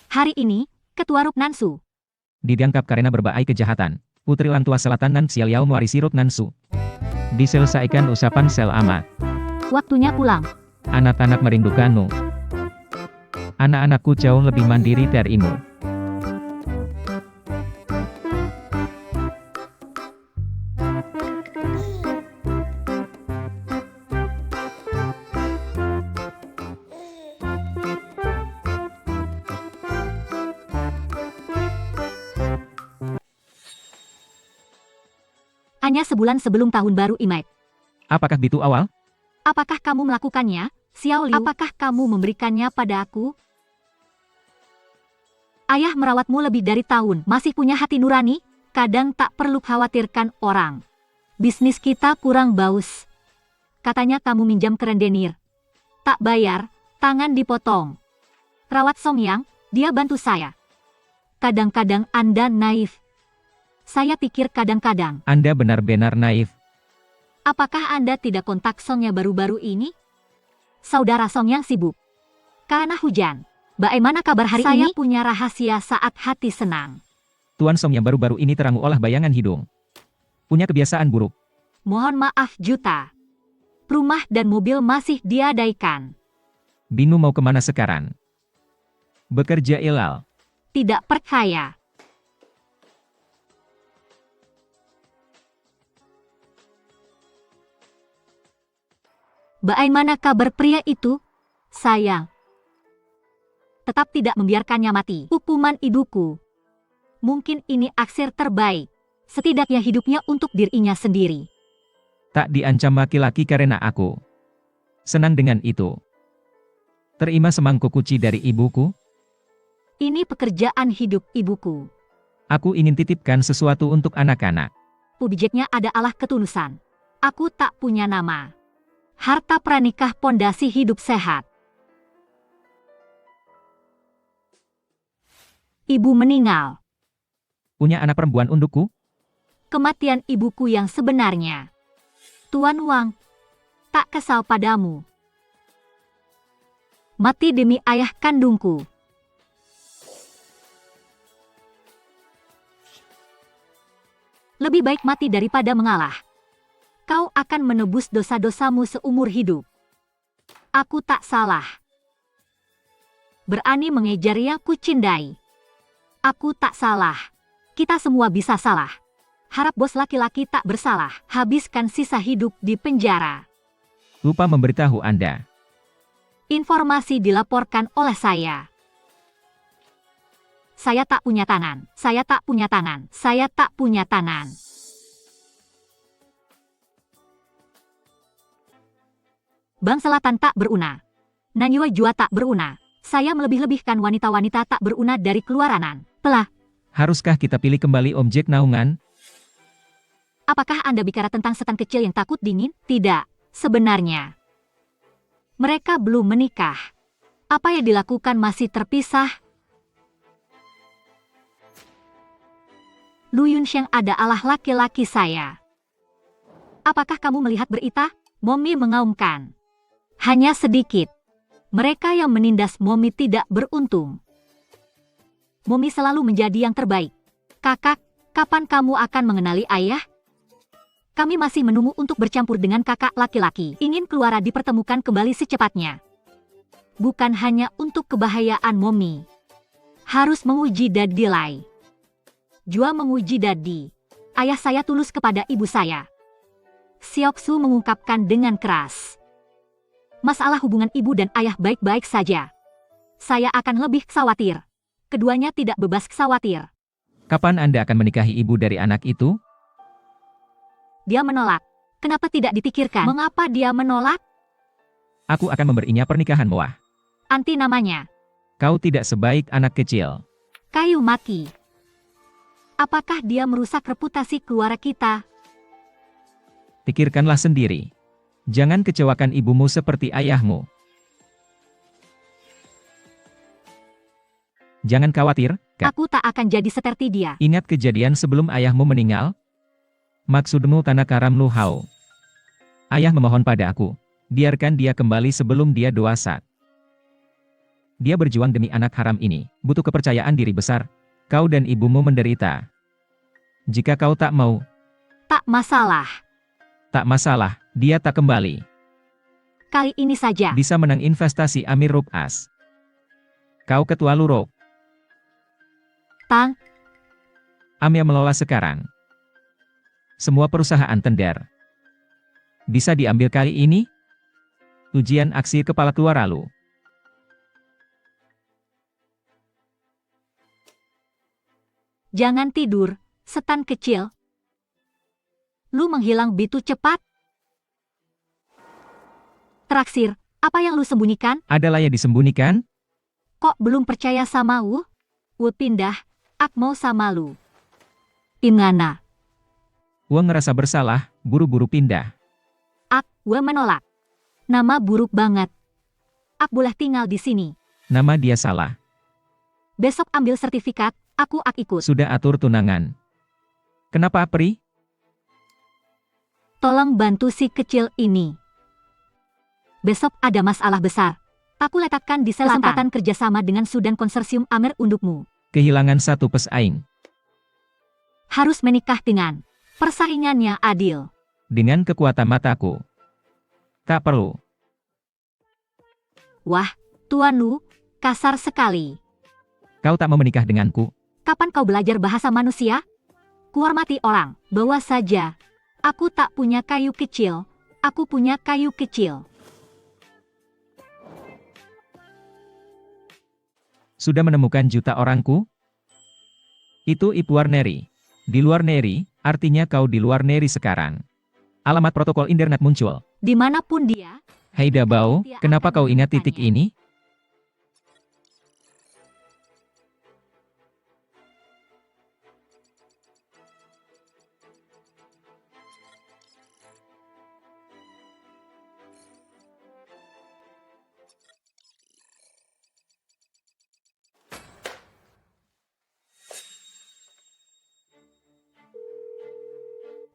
Hari ini, Ketua Rup Nansu. Ditangkap karena berbagai kejahatan. Putri Lantua Selatan Nan Xiaoyao mewarisi Rup Nansu. Diselesaikan usapan sel amat. Waktunya pulang. Anak-anak merindukanmu. Anak-anakku jauh lebih mandiri darimu. Hanya sebulan sebelum tahun baru Imlek. Apakah itu awal? Apakah kamu melakukannya, Xiao Liu? Apakah kamu memberikannya pada aku? Ayah merawatmu lebih dari tahun, masih punya hati nurani, kadang tak perlu khawatirkan orang. Bisnis kita kurang bagus. Katanya kamu minjam ke rentenir. Tak bayar, tangan dipotong. Rawat Song Yang, dia bantu saya. Kadang-kadang Anda naif. Saya pikir kadang-kadang. Anda benar-benar naif. Apakah Anda tidak kontak Songnya baru-baru ini? Saudara Song yang sibuk. Karena hujan. Bagaimana kabar hari ini? Saya punya rahasia saat hati senang. Tuan Song yang baru-baru ini terangu olah bayangan hidung. Punya kebiasaan buruk. Mohon maaf juta. Rumah dan mobil masih diadaikan. Binu mau kemana sekarang? Bekerja ilal. Tidak percaya. Bagaimana kabar pria itu? Sayang. Tetap tidak membiarkannya mati. Hukuman ibuku. Mungkin ini aksir terbaik. Setidaknya hidupnya untuk dirinya sendiri. Tak diancam laki-laki karena aku. Senang dengan itu. Terima semangkuk kuci dari ibuku. Ini pekerjaan hidup ibuku. Aku ingin titipkan sesuatu untuk anak-anak. Objeknya adalah ketulusan. Aku tak punya nama. Harta pranikah pondasi hidup sehat. Ibu meninggal. Punya anak perempuan untukku? Kematian ibuku yang sebenarnya. Tuan Wang, tak kesal padamu. Mati demi ayah kandungku. Lebih baik mati daripada mengalah. Kau akan menebus dosa-dosamu seumur hidup. Aku tak salah. Berani mengejari aku cindai. Aku tak salah. Kita semua bisa salah. Harap bos laki-laki tak bersalah. Habiskan sisa hidup di penjara. Lupa memberitahu Anda. Informasi dilaporkan oleh saya. Saya tak punya tangan. Saya tak punya tangan. Saya tak punya tangan. Bang Selatan tak beruna. Nanyua jua tak beruna. Saya melebih-lebihkan wanita-wanita tak beruna dari keluaranan. Telah. Haruskah kita pilih kembali objek naungan? Apakah Anda bicara tentang setan kecil yang takut dingin? Tidak, sebenarnya. Mereka belum menikah. Apa yang dilakukan masih terpisah? Lu Yunxiang adalah laki-laki saya. Apakah kamu melihat berita? Momi mengaumkan. Hanya sedikit. Mereka yang menindas Momi tidak beruntung. Momi selalu menjadi yang terbaik. Kakak, kapan kamu akan mengenali ayah? Kami masih menunggu untuk bercampur dengan kakak laki-laki. Ingin keluar dipertemukan kembali secepatnya. Bukan hanya untuk kebahayaan Momi. Harus menguji Dadilai. Jua menguji Dadi. Ayah saya tulus kepada ibu saya. Sioksu mengungkapkan dengan keras. Masalah hubungan ibu dan ayah baik-baik saja. Saya akan lebih khawatir. Keduanya tidak bebas khawatir. Kapan Anda akan menikahi ibu dari anak itu? Dia menolak. Kenapa tidak dipikirkan? Mengapa dia menolak? Aku akan memberinya pernikahan mewah. Anti namanya. Kau tidak sebaik anak kecil. Kayu mati. Apakah dia merusak reputasi keluarga kita? Pikirkanlah sendiri. Jangan kecewakan ibumu seperti ayahmu. Jangan khawatir, Kak. Aku tak akan jadi seperti dia. Ingat kejadian sebelum ayahmu meninggal? Maksudmu tanah karam Lu Hao. Ayah memohon pada aku. Biarkan dia kembali sebelum dia dewasa. Dia berjuang demi anak haram ini. Butuh kepercayaan diri besar. Kau dan ibumu menderita. Jika kau tak mau, Tak masalah. tak masalah, dia tak kembali. Kali ini saja. Bisa menang investasi Amir Rupas. Kau ketua Lurok. Tang, Amir melola sekarang. Semua perusahaan tender. Bisa diambil kali ini? Ujian aksi kepala keluar lalu. jangan tidur, setan kecil. Lu menghilang begitu cepat. Terakhir, apa yang lu sembunyikan? Adalah yang disembunyikan? Kok belum percaya sama Wu? Wu pindah, ak mau sama lu. Imana, Wang ngerasa bersalah, buru-buru pindah. ak, Wu menolak. Nama buruk banget. Ak boleh tinggal di sini. Nama dia salah. Besok ambil sertifikat, aku ak ikut. Sudah atur tunangan. Kenapa Pri? Tolong bantu si kecil ini. Besok ada masalah besar. Aku letakkan di selatan. Kesempatan kerjasama dengan Sudan Konsorsium Amer untukmu. Kehilangan satu pesaing. Harus menikah dengan persaingannya adil. Dengan kekuatan mataku. Tak perlu. Wah, Tuan Lu, kasar sekali. Kau tak mau menikah denganku. Kapan kau belajar bahasa manusia? Kuhormati orang, bawa saja. Aku tak punya kayu kecil. Aku punya kayu kecil. Sudah menemukan juta orangku? Itu Ipuar Neri. Di luar Neri, artinya kau di luar Neri sekarang. Alamat protokol internet muncul. Dimanapun dia, Hei Dabao, kenapa kau ingat titik ini?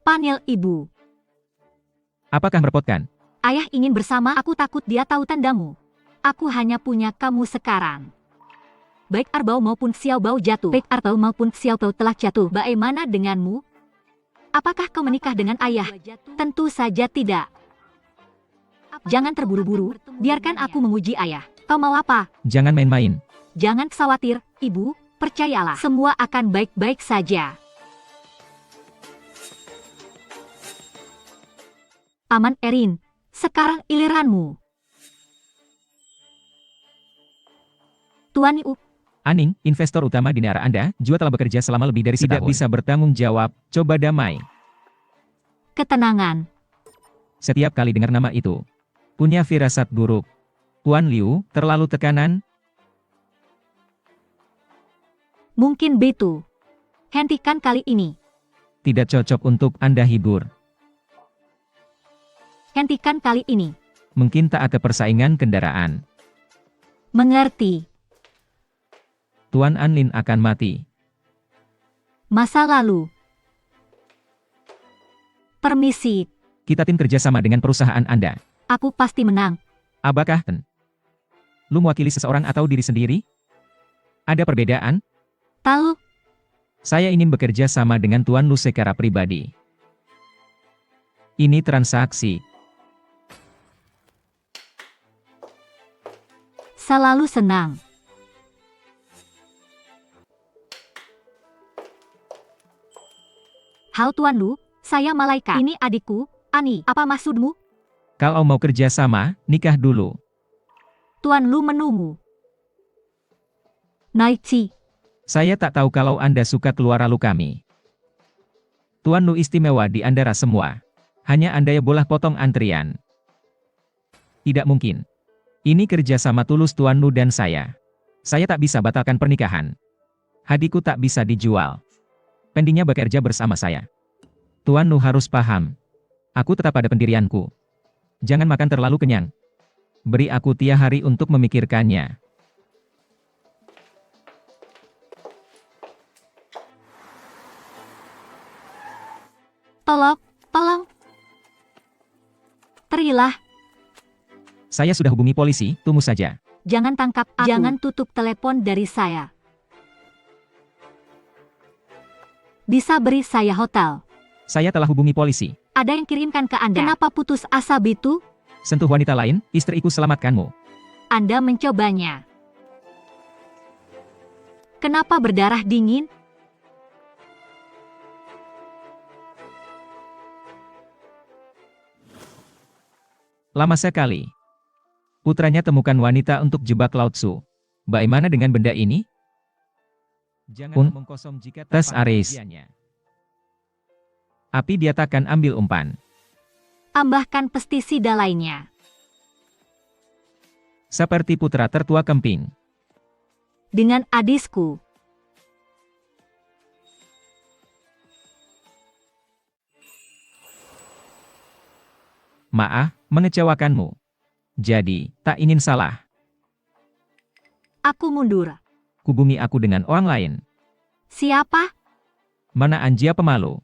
Panel ibu. Apakah merepotkan? Ayah ingin bersama aku, takut dia tahu tandamu. Aku hanya punya kamu sekarang. Baik Arbau maupun Xiaobao jatuh. Baik Arbau maupun Xiaobao telah jatuh. Bagaimana denganmu? Apakah kau menikah dengan ayah? Tentu saja tidak. Jangan terburu-buru, biarkan aku menguji ayah. Kau mau apa? Jangan main-main. Jangan khawatir, ibu, percayalah. Semua akan baik-baik saja. Aman Erin, sekarang iliranmu. Tuan Yu, Aning, investor utama di negara Anda, juga telah bekerja selama lebih dari setahun. Tidak bisa bertanggung jawab, coba damai. ketenangan. Setiap kali dengar nama itu, punya firasat buruk. Tuan Liu, terlalu tekanan? Mungkin betul. Hentikan kali ini. Tidak cocok untuk Anda hibur. Hentikan kali ini. Mungkin tak ada persaingan kendaraan. Mengerti. Tuan Anlin akan mati. Masa lalu. Permisi, Kita tim kerjasama dengan perusahaan Anda. aku pasti menang. Apakah lu mewakili seseorang atau diri sendiri? Ada perbedaan? Tahu, Saya ingin bekerja sama dengan Tuan Lu secara pribadi. Ini transaksi. selalu senang. Halo Tuan Lu, saya Malaika. Ini adikku, Ani. Apa maksudmu? Kalau mau kerja sama, nikah dulu. Tuan Lu menunggu. Naichi, Saya tak tahu kalau Anda suka keluar lalu kami. Tuan Lu istimewa di antara semua. Hanya Anda yang boleh potong antrian. Tidak mungkin. Ini kerjasama tulus Tuan Lu dan saya. Saya tak bisa batalkan pernikahan. Hadiku tak bisa dijual. Pendinya bekerja bersama saya. Tuan Lu harus paham. Aku tetap pada pendirianku. Jangan makan terlalu kenyang. Beri aku 3 hari untuk memikirkannya. tolong. Terilah, Saya sudah hubungi polisi, tunggu saja. jangan tangkap aku. Jangan tutup telepon dari saya. Bisa beri saya hotel. Saya telah hubungi polisi. Ada yang kirimkan ke Anda. Kenapa putus asa begitu? Sentuh wanita lain, istriku selamatkanmu. Anda mencobanya. Kenapa berdarah dingin? Lama sekali. Putranya temukan wanita untuk jebak Lao Tzu. Bagaimana dengan benda ini? Jangan omong kosong jika tes Aris. Api dia takkan ambil umpan. Tambahkan pestisida lainnya. Seperti putra tertua kemping. Dengan adisku. Maaf, mengecewakanmu. Jadi, tak ingin salah. Aku mundur. Hubungi aku dengan orang lain. Siapa? Mana Anjia pemalu?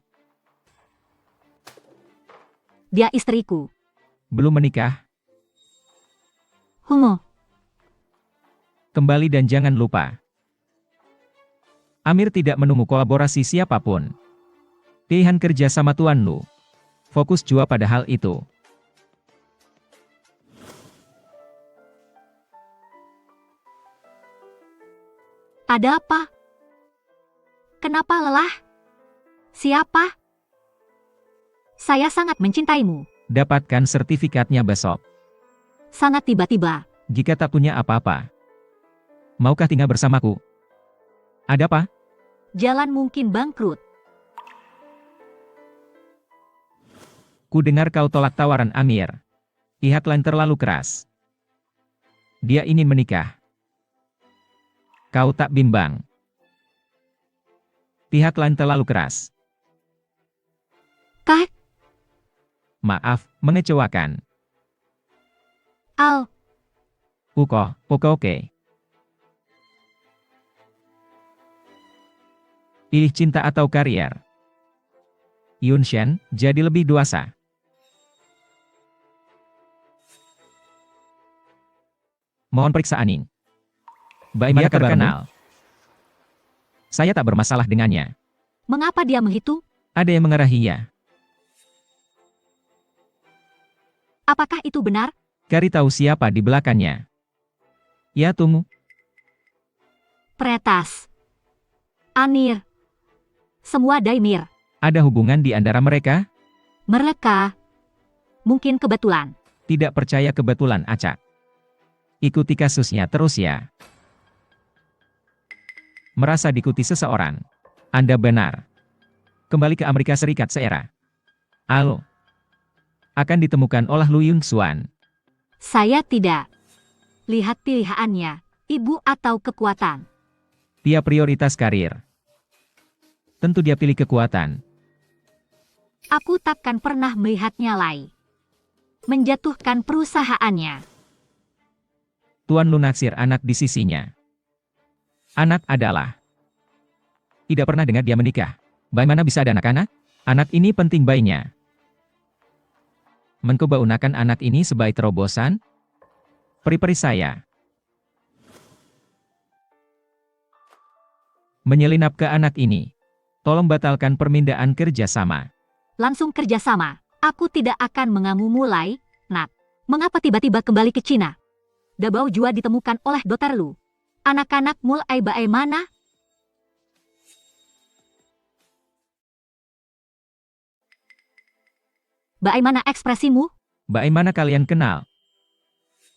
Dia istriku. Belum menikah? Humo. Kembali dan jangan lupa. Amir tidak menunggu kolaborasi siapapun. Pilihan kerja sama Tuan Lu. Fokus jua pada hal itu. Ada apa? Kenapa lelah? Siapa? Saya sangat mencintaimu. Dapatkan sertifikatnya besok. Sangat tiba-tiba. Jika tak punya apa-apa. Maukah tinggal bersamaku? Ada apa? Jalan mungkin bangkrut. Ku dengar kau tolak tawaran Amir. Pihak lain terlalu keras. Dia ingin menikah. Kau tak bimbang. Pihak lain terlalu keras. Kah? Maaf, mengecewakan. Al. Oke. Pilih cinta atau karier. Yunshan, jadi lebih dewasa. Mohon periksa Aning. Bagaimana Dia terkenal. terkenal? Saya tak bermasalah dengannya. Mengapa dia menghitung? Ada yang mengarahinya. Apakah itu benar? Kari tahu siapa di belakangnya. Ya tunggu. Pretas. Anir. Semua Daimir. Ada hubungan di antara mereka? Mereka. Mungkin kebetulan. Tidak percaya kebetulan acak. Ikuti kasusnya terus ya. Merasa diikuti seseorang. Anda benar. Kembali ke Amerika Serikat seera. Halo. Akan ditemukan oleh Lu Yun Xuan. Saya tidak. Lihat pilihannya, ibu atau kekuatan. Dia prioritas karir. Tentu dia pilih kekuatan. Aku takkan pernah melihatnya lagi. Menjatuhkan perusahaannya. Tuan Lu naksir anak di sisinya. Anak adalah. Tidak pernah dengar dia menikah. Bagaimana bisa ada anak-anak? Anak ini penting bayinya. Mencoba unakan anak ini sebagai terobosan? Peri-peri saya. Menyelinap ke anak ini. Tolong batalkan permintaan kerjasama. Langsung kerjasama. Aku tidak akan mengamu mulai, Nak. Mengapa tiba-tiba kembali ke Cina? Dabao Jua ditemukan oleh Dr. Lu. Anak-anak mulai bagaimana? Bagaimana ekspresimu? Bagaimana kalian kenal?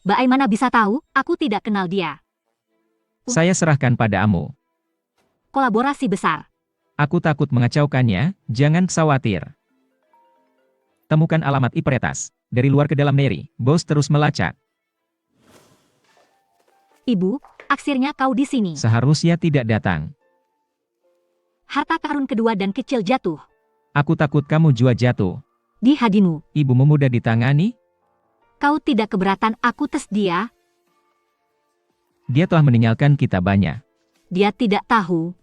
Bagaimana bisa tahu? Aku tidak kenal dia. Saya serahkan padamu. Kolaborasi besar. Aku takut mengacaukannya, jangan khawatir. Temukan alamat Ipretas. Dari luar ke dalam Neri, bos terus melacak. Ibu, akhirnya kau di sini. Seharusnya tidak datang. Harta karun kedua dan kecil jatuh. Aku takut kamu jua jatuh. Di hadimu. Ibumu mudah ditangani? Kau tidak keberatan aku tes dia? Dia telah meninggalkan kita banyak. Dia tidak tahu.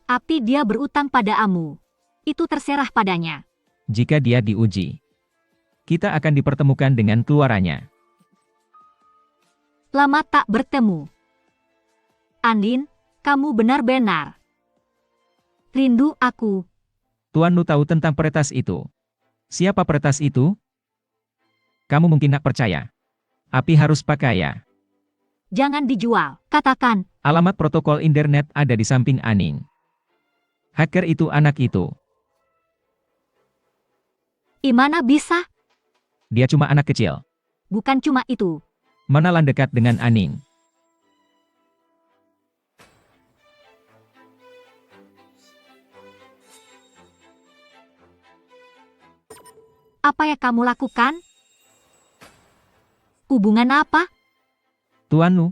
Tapi dia berutang pada Amu. Itu terserah padanya. Jika dia diuji, kita akan dipertemukan dengan keluarannya. Lama tak bertemu. Andin, kamu benar-benar. Rindu aku. Tuan Lu tahu tentang peretas itu. Siapa peretas itu? Kamu mungkin tak percaya. Api harus pakai ya. Jangan dijual. Katakan, Alamat protokol internet ada di samping Aning. Hacker itu anak itu. Imana bisa? Dia cuma anak kecil. Bukan cuma itu. Menalan dekat dengan Aning. Apa yang kamu lakukan? Hubungan apa? Tuan Lu.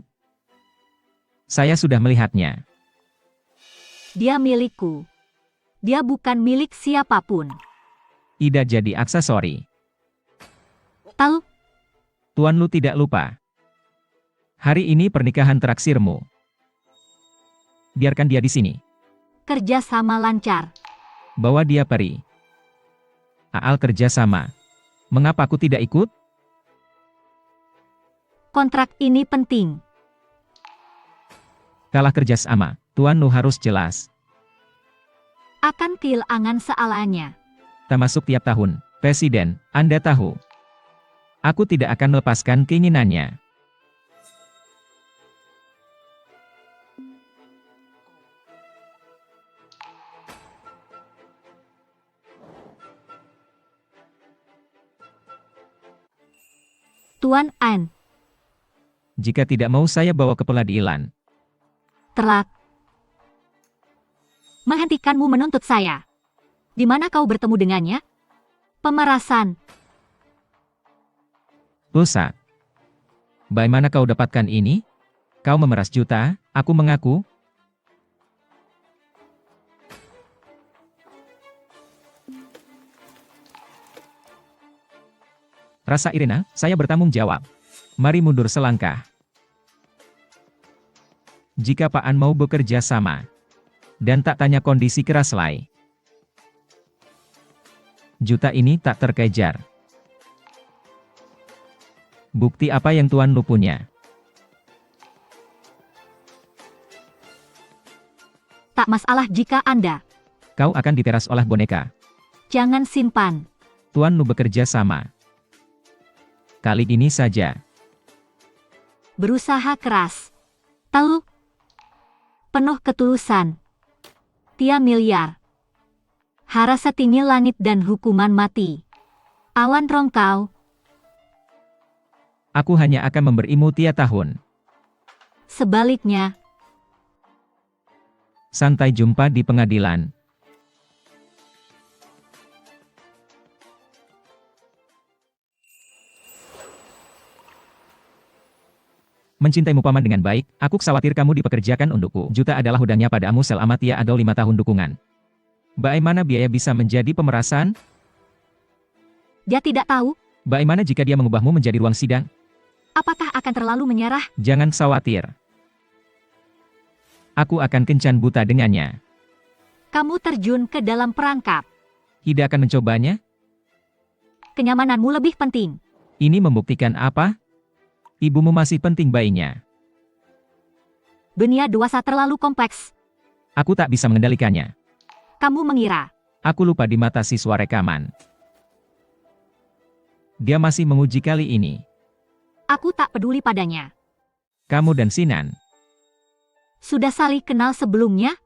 Saya sudah melihatnya. Dia milikku. Dia bukan milik siapapun. Ida jadi aksesori. Tahu? Tuan Lu tidak lupa. Hari ini pernikahan terakhirmu. Biarkan dia di sini. Kerja sama lancar. Bawa dia pergi. Aal kerjasama. Mengapa aku tidak ikut? Kontrak ini penting. Kalah kerjasama, Tuan Lu harus jelas. Akan kehilangan sealanya. Tak masuk tiap tahun, Presiden, Anda tahu. Aku tidak akan melepaskan keinginannya. Tuan An, Jika tidak mau saya bawa ke pengadilan. telak. Menghentikanmu menuntut saya. Di mana kau bertemu dengannya? Pemerasan. Rusak. Bagaimana kau dapatkan ini? Kau memeras juta, aku mengaku. Rasa Irina, saya bertanggung jawab. Mari mundur selangkah. Jika Pak An mau bekerja sama. Dan tak tanya kondisi keras lai. Juta ini tak terkejar. Bukti apa yang Tuan Lu punya? Tak masalah jika Anda. Kau akan diteras oleh boneka. Jangan simpan. Tuan Lu bekerja sama. Kali ini saja. Berusaha keras. Tahu? Penuh ketulusan. Tia miliar. Hara setinggi langit dan hukuman mati. Awan rongkau. Aku hanya akan memberimu 3 tahun. Sebaliknya, Santai jumpa di pengadilan. Mencintaimu paman dengan baik, aku khawatir kamu dipekerjakan untukku. Juta adalah hutangnya padamu selama Tia ada 5 tahun dukungan. Bagaimana biaya bisa menjadi pemerasan? dia tidak tahu Bagaimana jika dia mengubahmu menjadi ruang sidang? apakah akan terlalu menyerah. Jangan khawatir. Aku akan kencan buta dengannya. Kamu terjun ke dalam perangkap. Tidak akan mencobanya? Kenyamananmu lebih penting. Ini membuktikan apa? Ibumu masih penting bayinya. Dunia dewasa terlalu kompleks. Aku tak bisa mengendalikannya. Kamu mengira. Aku lupa di mata siswa rekaman. Dia masih menguji kali ini. Aku tak peduli padanya. Kamu dan Sinan. Sudah saling kenal sebelumnya?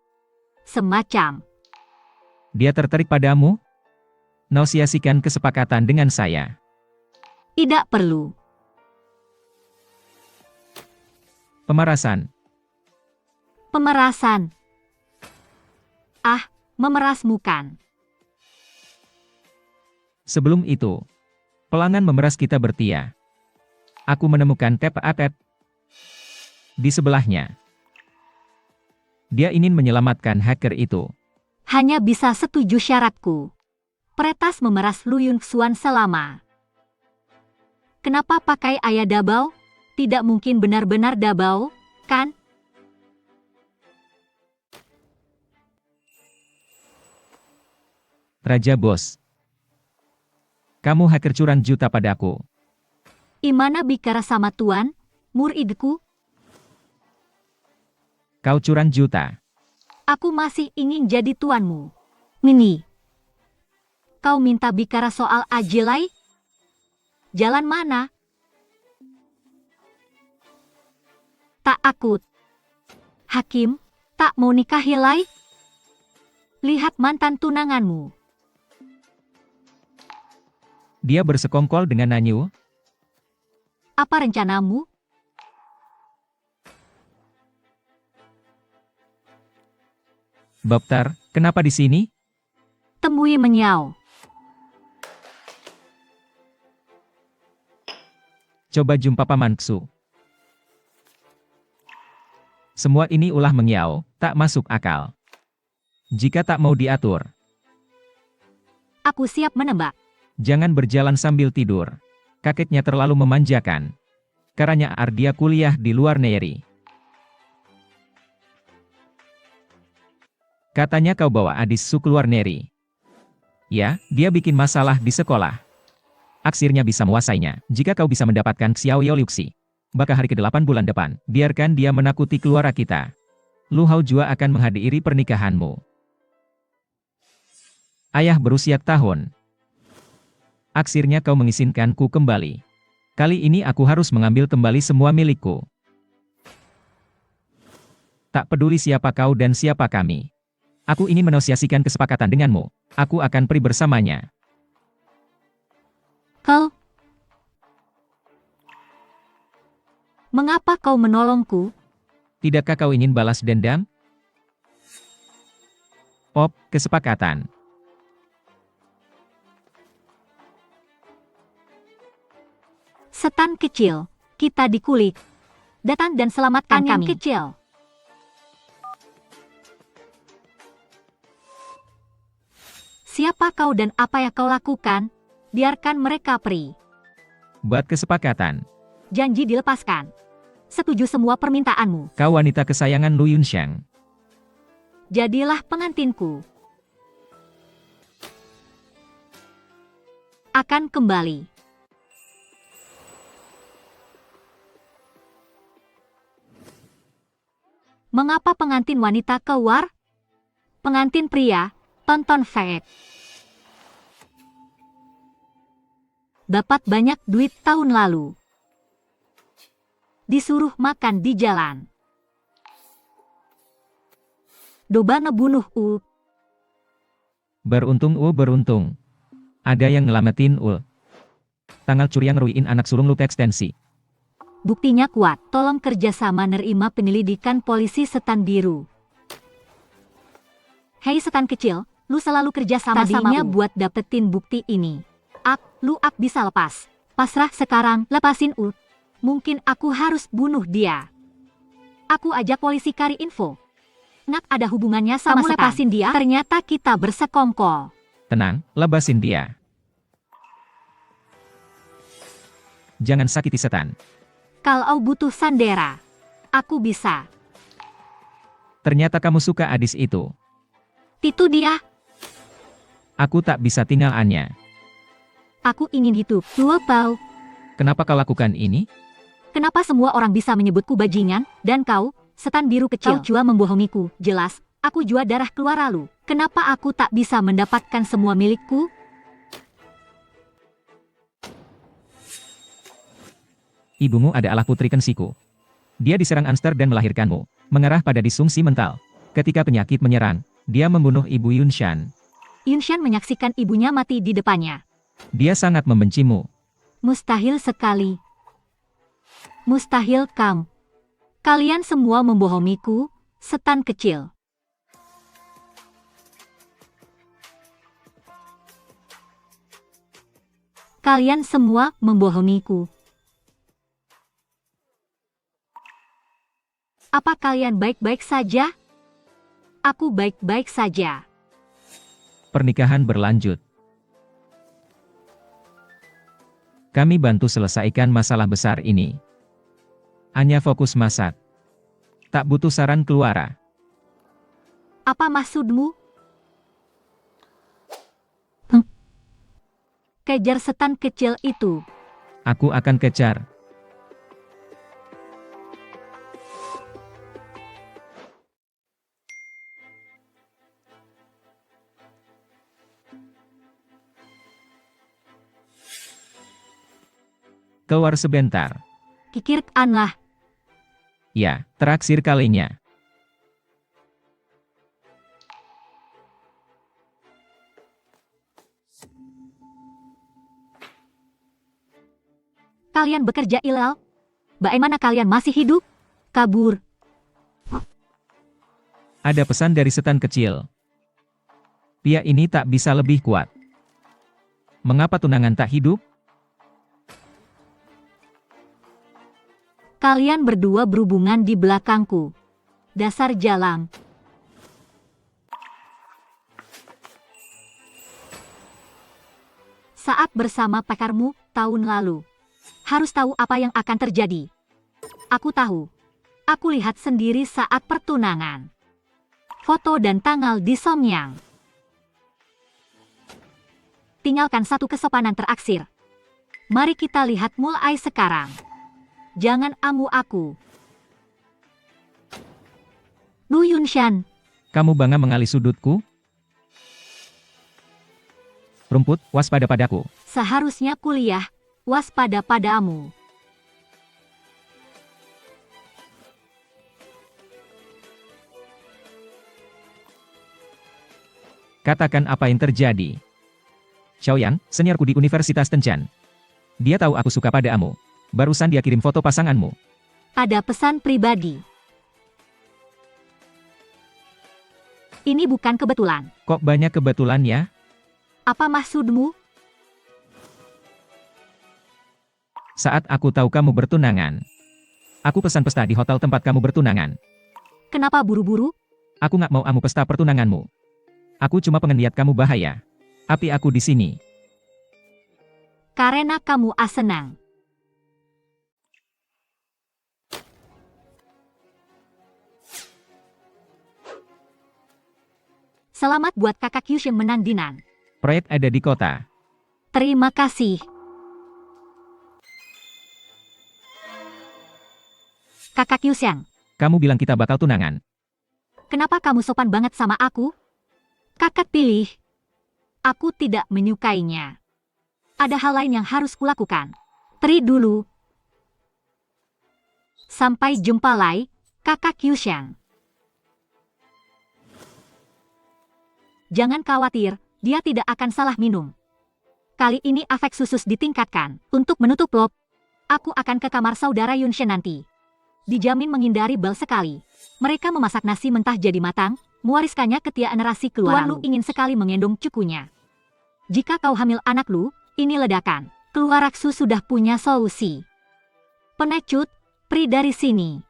Semacam. Dia tertarik padamu? Negosiasikan kesepakatan dengan saya. Tidak perlu. Pemerasan. Pemerasan. Ah, memerasmu kan. Sebelum itu, pelanggan memeras kita bertia. Aku menemukan tap atep di sebelahnya. Dia ingin menyelamatkan hacker itu. Hanya bisa setuju syaratku. Peretas memeras Lu Yun Xuan selama. Kenapa pakai ayah dabau? Tidak mungkin benar-benar dabau, kan? Raja Bos. Kamu hacker curang juta padaku. Imana bicara sama tuan, muridku? Kau curang juta. Aku masih ingin jadi tuanmu. Mini. Kau minta bicara soal Ajilai? Jalan mana? Tak akut. Hakim, tak mau nikahi Lai? Lihat mantan tunanganmu. Dia bersekongkol dengan Nanyu. Apa rencanamu? Baptar, kenapa di sini? Temui Menyau. Coba jumpa Paman Ksu. Semua ini ulah Mengyao, tak masuk akal. Jika tak mau diatur, Aku siap menembak. jangan berjalan sambil tidur. Kakeknya terlalu memanjakan. Karena Ardia kuliah di luar negeri. Katanya kau bawa Adis Su keluar negeri. Ya, dia bikin masalah di sekolah. Akhirnya bisa menguasainya. Jika kau bisa mendapatkan Xiao Yoliuxi, maka hari ke-8 bulan depan, biarkan dia menakuti keluarga kita. Lu Hao Jua akan menghadiri pernikahanmu. Ayah berusia tahun. Akhirnya kau mengizinkanku kembali. Kali ini aku harus mengambil kembali semua milikku. Tak peduli siapa kau dan siapa kami. Aku ingin menegosiasikan kesepakatan denganmu. Aku akan pergi bersamanya. Kau? Mengapa kau menolongku? Tidakkah kau ingin balas dendam? Op, kesepakatan. Setan kecil, kita dikulik. Datang dan selamatkan kami. Kecil. Siapa kau dan apa yang kau lakukan? Biarkan mereka pergi. Buat kesepakatan. Janji dilepaskan. Setuju semua permintaanmu. Kau wanita kesayangan Lu Yunxiang. Jadilah pengantinku. akan kembali. Mengapa pengantin wanita keluar? Pengantin pria, tonton Fact. Dapat banyak duit tahun lalu. Disuruh makan di jalan. Doba ngebunuh Beruntung beruntung. Ada yang ngelamatin Tanggal curiang ruin anak sulung lupa ekstensi. Buktinya kuat, tolong kerjasama nerima penyelidikan polisi setan biru. Hei setan kecil, lu selalu kerja sama tadinya buat dapetin bukti ini. Lu bisa lepas. Pasrah sekarang, lepasin Mungkin aku harus bunuh dia. Aku ajak polisi cari info. Nak ada hubungannya sama setan. Lepasin dia, ternyata kita bersekongkol. Tenang, lepasin dia. Jangan sakiti setan. Kalau butuh sandera, aku bisa. Ternyata kamu suka Adis itu. Itu dia. Aku tak bisa tinggalannya. Aku ingin hidup. Tahu. Kenapa kau lakukan ini? Kenapa semua orang bisa menyebutku bajingan, dan kau, setan biru kecil, kau jua membohongiku. Jelas, aku jua darah keluar lalu. Kenapa aku tak bisa mendapatkan semua milikku? Ibumu adalah putri Kensiku. Dia diserang Anster dan melahirkanmu, mengarah pada disfungsi mental. Ketika penyakit menyerang, dia membunuh ibu Yunshan. Yunshan menyaksikan ibunya mati di depannya. Dia sangat membencimu. Mustahil sekali. Mustahil kalian semua membohongiku, setan kecil. Kalian semua membohongiku. Apa kalian baik-baik saja? Aku baik-baik saja. Pernikahan berlanjut. Kami bantu selesaikan masalah besar ini. Hanya fokus masak. Tak butuh saran keluarga. Apa maksudmu? Kejar setan kecil itu. Aku akan kejar. Keluar sebentar. Pikirkanlah. Ya, terakhir kalinya. Kalian bekerja ilegal? Bagaimana kalian masih hidup? Kabur. Ada pesan dari setan kecil. Pria ini tak bisa lebih kuat. Mengapa tunangan tak hidup? Kalian berdua berhubungan di belakangku. Dasar jalang. Saat bersama pakarmu tahun lalu. Harus tahu apa yang akan terjadi. Aku tahu. Aku lihat sendiri saat pertunangan. Foto dan tanggal di Somyang. Tinggalkan satu kesopanan terakhir. Mari kita lihat mulai sekarang. Jangan amu aku. Lu Yunshan. Kamu bangga mengali sudutku? Rumput, waspada padaku. Seharusnya kuliah, waspada padamu. Katakan apa yang terjadi. Xiaoyan, seniorku di Universitas Tenchan. Dia tahu aku suka padamu. Barusan dia kirim foto pasanganmu. Ada pesan pribadi. Ini bukan kebetulan. Kok banyak kebetulan ya? Apa maksudmu? Saat aku tahu kamu bertunangan. Aku pesan pesta di hotel tempat kamu bertunangan. Kenapa buru-buru? Aku nggak mau amu pesta pertunanganmu. Aku cuma pengen lihat kamu bahaya. Tapi aku di sini. Karena kamu senang. Selamat buat kakak Yusheng menang Dinan. Proyek ada di kota. Terima kasih. Kakak Yuxiang, Kamu bilang kita bakal tunangan. kenapa kamu sopan banget sama aku? Kakak pilih. Aku tidak menyukainya. Ada hal lain yang harus kulakukan. Pri dulu. Sampai jumpa lagi, Kakak Yuxiang. Jangan khawatir, dia tidak akan salah minum. Kali ini efek susus ditingkatkan. Untuk menutup lob, aku akan ke kamar saudara Yunshen nanti. Dijamin menghindari bal sekali. Mereka memasak nasi mentah jadi matang, mewariskannya ke generasi keluarga. Tuan Lu ingin sekali mengendong cucunya. Jika kau hamil anak Lu, ini ledakan. Keluaraksu sudah punya solusi. Pengecut, Pri dari sini.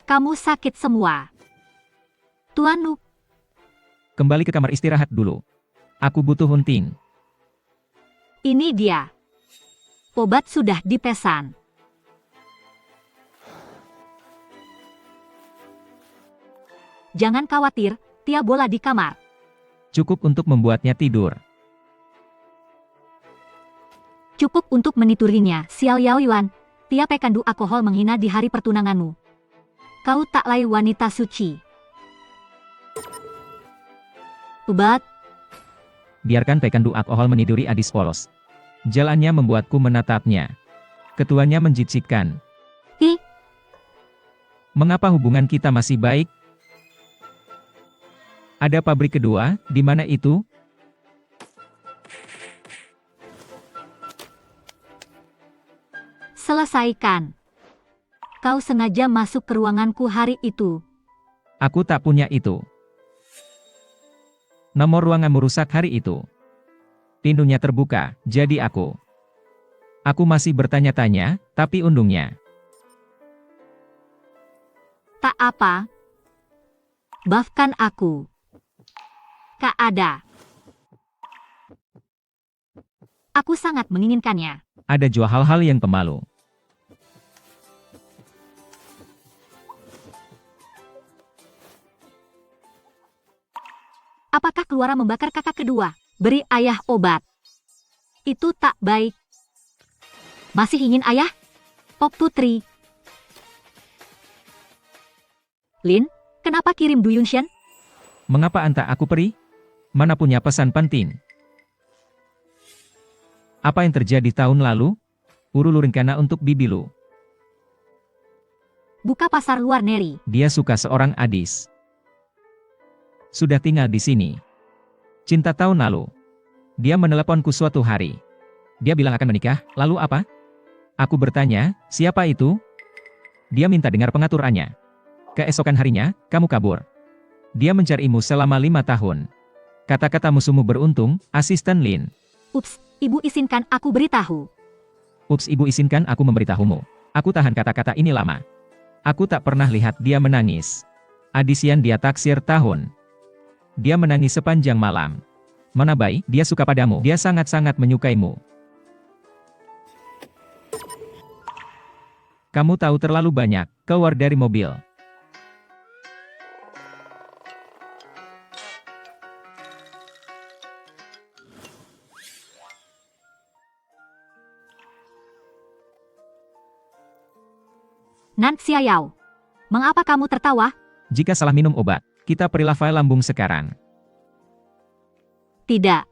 Kamu sakit semua. Tuan Lu, Kembali ke kamar istirahat dulu. Aku butuh hunting. ini dia. Obat sudah dipesan. Jangan khawatir, Tia bola di kamar. Cukup untuk membuatnya tidur. Cukup untuk meniturinya, Xiao Yaoyuan. Tia pekandu alkohol menghina di hari pertunanganmu. Kau tak layak wanita suci. Obat, Biarkan pekandu alkohol meniduri Adis polos. Jalannya membuatku menatapnya. Ketuanya menjijikkan. Ih. Mengapa hubungan kita masih baik? Ada pabrik kedua, di mana itu? selesaikan. Kau sengaja masuk ke ruanganku hari itu. Aku tak punya itu. Nomor ruanganmu rusak hari itu. Pintunya terbuka, jadi aku. Aku masih bertanya-tanya, tapi undungnya. Tak apa. Maafkan aku. Kak ada. Aku sangat menginginkannya. Ada juga hal-hal yang pemalu. Apakah keluarga membakar kakak kedua? Beri ayah obat. Itu tak baik. Masih ingin ayah? Ok Putri. Lin, kenapa kirim Du Yunshen? Mengapa anta aku peri? Mana punya pesan penting? Apa yang terjadi tahun lalu? Urulu rencana untuk bibilu. Buka pasar luar Neri. Dia suka seorang Adis. Sudah tinggal di sini. Cinta tahun lalu. Dia meneleponku suatu hari. Dia bilang akan menikah, lalu apa? Aku bertanya, siapa itu? Dia minta dengar pengaturannya. Keesokan harinya, kamu kabur. Dia mencarimu selama 5 tahun. Kata-kata musuhmu beruntung, asisten Lin. Ups, ibu izinkan aku beritahu. Ups, ibu izinkan aku memberitahumu. Aku tahan kata-kata ini lama. Aku tak pernah lihat dia menangis. Adisian dia taksir tahun. Dia menangis sepanjang malam. Mana baik, dia suka padamu. Dia sangat-sangat menyukaimu. Kamu tahu terlalu banyak. Keluar dari mobil. Nan Xiao. Mengapa kamu tertawa? Jika salah minum obat, kita perilah file lambung sekarang. Tidak.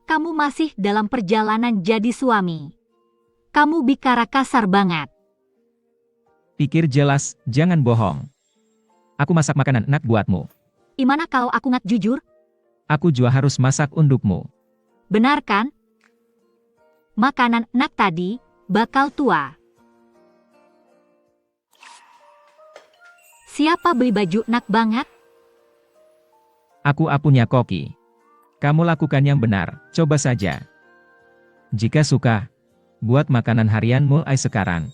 Kamu masih dalam perjalanan jadi suami. Kamu bicara kasar banget. Pikir jelas, jangan bohong. Aku masak makanan enak buatmu. Gimana kalau aku ngat jujur? Aku juga harus masak untukmu. Benar kan? Makanan enak tadi bakal tua. Siapa beli baju enak banget? Aku punya koki. Kamu lakukan yang benar, coba saja. Jika suka, buat makanan harian mulai sekarang.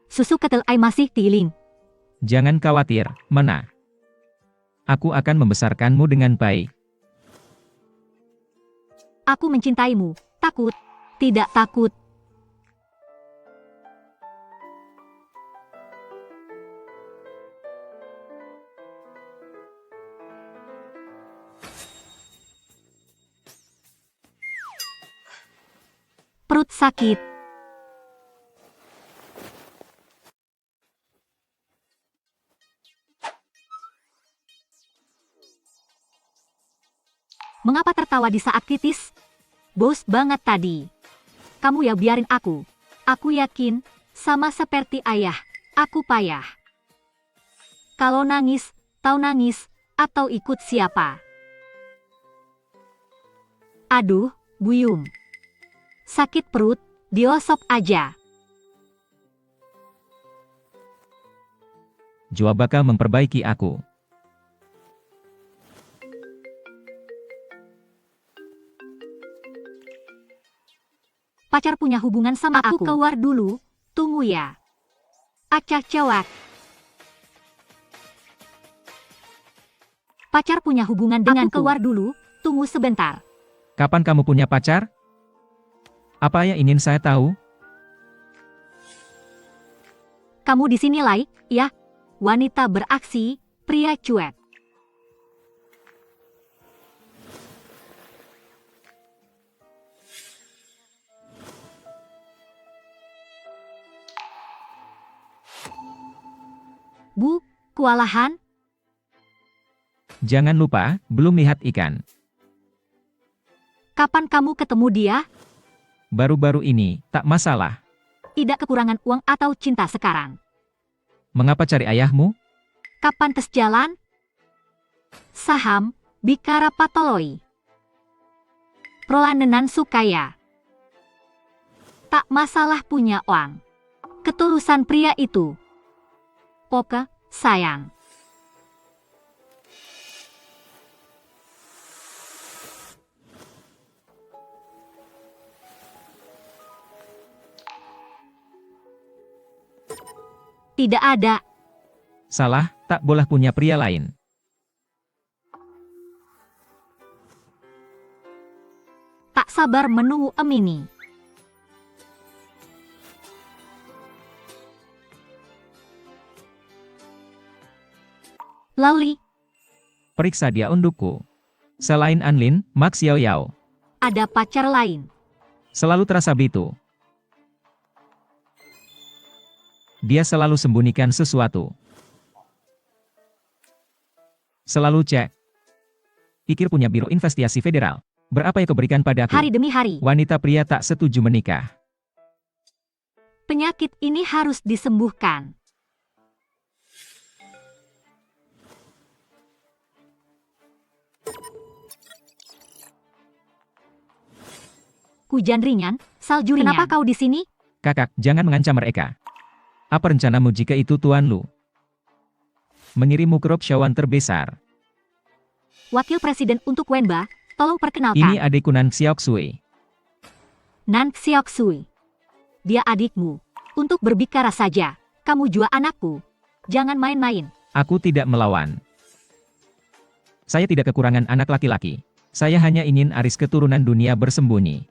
Susu ketel ai masih tiling. Jangan khawatir, Mena. Aku akan membesarkanmu dengan baik. Aku mencintaimu. Takut? Tidak takut. Perut sakit. Mengapa tertawa di saat kritis? Bos banget tadi. Kamu ya biarin aku. Aku yakin, sama seperti ayah, aku payah. Kalau nangis, tahu nangis, atau ikut siapa? Aduh, buyung. Sakit perut, diosop aja. Jua bakal memperbaiki aku. Pacar punya hubungan sama aku. Keluar dulu, tunggu ya. Acah cewek. Pacar punya hubungan denganku. Aku keluar dulu, tunggu sebentar. Kapan kamu punya pacar? Apa yang ingin saya tahu? Kamu di sini Lai, ya? Wanita beraksi, pria cuek. Bu, kewalahan? Jangan lupa, belum lihat ikan. Kapan kamu ketemu dia? Baru-baru ini, tak masalah. Tidak kekurangan uang atau cinta sekarang. Mengapa cari ayahmu? Kapan tes jalan? Saham, Bikara Patoloi. Prolanenan Sukaya. Tak masalah punya uang. Ketulusan pria itu. Oke, sayang. Tidak ada. Salah, tak boleh punya pria lain. Tak sabar menunggu Emini. Lauli, Periksa dia untukku. Selain Anlin, Max Xiao Yao. ada pacar lain. Selalu terasa begitu. Dia selalu sembunyikan sesuatu. Selalu cek. Pikir punya biro investigasi federal. Berapa yang kau berikan padaku? Hari demi hari. Wanita pria tak setuju menikah. Penyakit ini harus disembuhkan. Hujan ringan, salju ringan. Kenapa kau di sini? Kakak, jangan mengancam mereka. Apa rencanamu jika itu Tuan Lu? Mengirimmu ke Rob Shawan terbesar. Wakil Presiden untuk Wenba, tolong perkenalkan. Ini adikku Nan Xiao Sui. Nan Xiao Sui. Dia adikmu. Untuk berbicara saja, kamu juga anakku. Jangan main-main. Aku tidak melawan. Saya tidak kekurangan anak laki-laki. Saya hanya ingin aris keturunan dunia bersembunyi.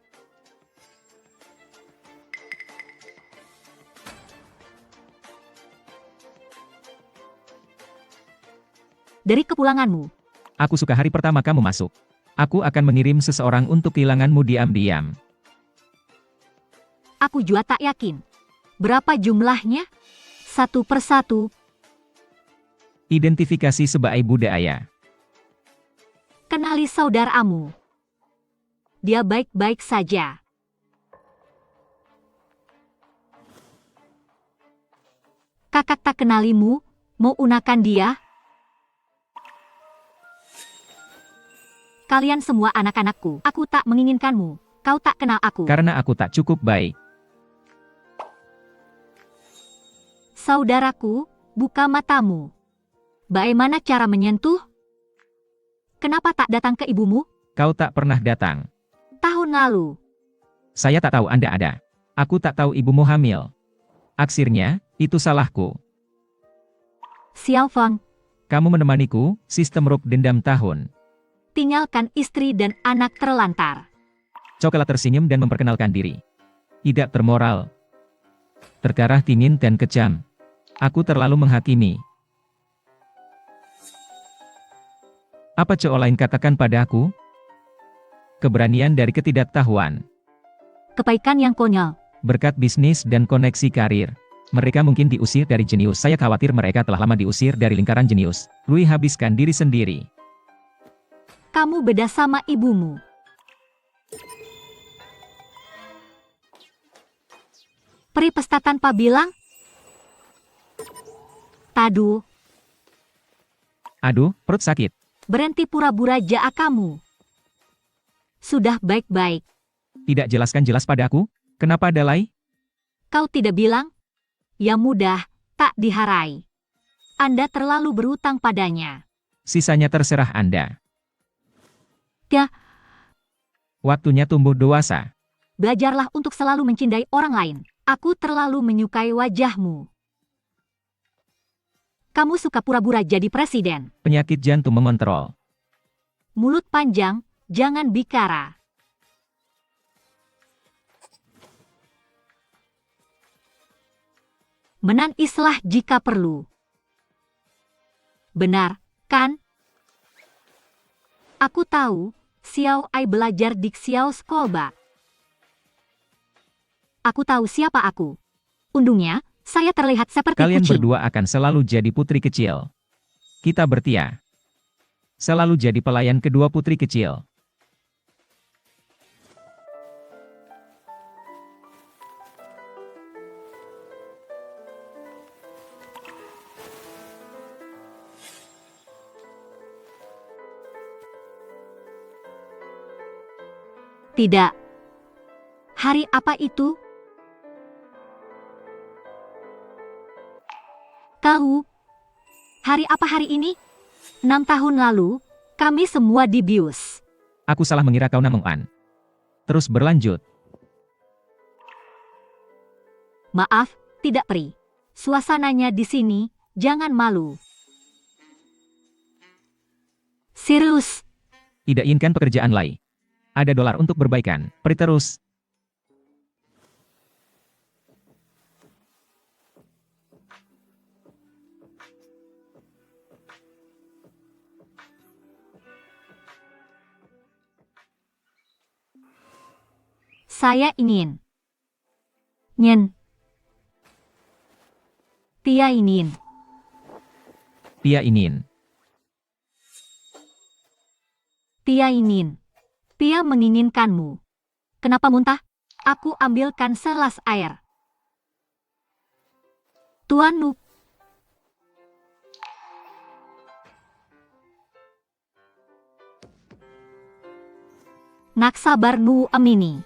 Dari kepulanganmu, Aku suka hari pertama kamu masuk. Aku akan mengirim seseorang untuk kehilanganmu diam-diam. aku juga tak yakin. Berapa jumlahnya? Satu persatu. Identifikasi sebagai budaya. Kenali saudaramu. Dia baik-baik saja. Kakak tak kenalimu, mau unakan dia? Kalian semua anak-anakku. Aku tak menginginkanmu. Kau tak kenal aku. Karena aku tak cukup baik. Saudaraku, buka matamu. Bagaimana cara menyentuh? Kenapa tak datang ke ibumu? Kau tak pernah datang. Tahun lalu. Saya tak tahu Anda ada. Aku tak tahu ibumu hamil. Akhirnya, itu salahku. Xiao Feng, Kamu menemaniku, sistem ruk dendam tahun. Tinggalkan istri dan anak terlantar. Coklat tersenyum dan memperkenalkan diri. Tidak termoral. Terkarah dingin dan kejam. Aku terlalu menghakimi. Apa cowok lain katakan pada aku? Keberanian dari ketidaktahuan. Kebaikan yang konyol. Berkat bisnis dan koneksi karir. Mereka mungkin diusir dari jenius. Saya khawatir mereka telah lama diusir dari lingkaran jenius. Lui habiskan diri sendiri. Kamu beda sama ibumu. Peri pesta tanpa bilang? Tadu, Aduh, perut sakit. berhenti pura-pura jaak kamu. Sudah baik-baik. Tidak jelaskan jelas padaku? Kenapa Dalai? Kau tidak bilang? Ya mudah, tak diharai. Anda terlalu berutang padanya. Sisanya terserah Anda. Ya, Waktunya tumbuh dewasa. belajarlah untuk selalu mencintai orang lain. Aku terlalu menyukai wajahmu. Kamu suka pura-pura jadi presiden. Penyakit jantung mengontrol. Mulut panjang, jangan bicara. Menangislah jika perlu. Benar, kan? Aku tahu, Xiao Ai belajar di Xiao Skolba. Aku tahu siapa aku. Undungnya, saya terlihat seperti Kalian kucing. berdua akan selalu jadi putri kecil. Kita bertia. Selalu jadi pelayan kedua putri kecil. Tidak. Hari apa itu? Tahu? Hari apa hari ini? 6 tahun lalu, kami semua dibius. Aku salah mengira kau Namongan. Terus berlanjut. Maaf, tidak Pri. Suasananya di sini, jangan malu. Serius, Tidak inginkan pekerjaan lain. Ada dolar untuk berbaikan. Peri terus. saya ingin. Nyen. Tia ingin. Tia ingin. Tia ingin. Tia menginginkanmu. Kenapa muntah? Aku ambilkan segelas air. Tuan Nu. Nak sabar Nu amini.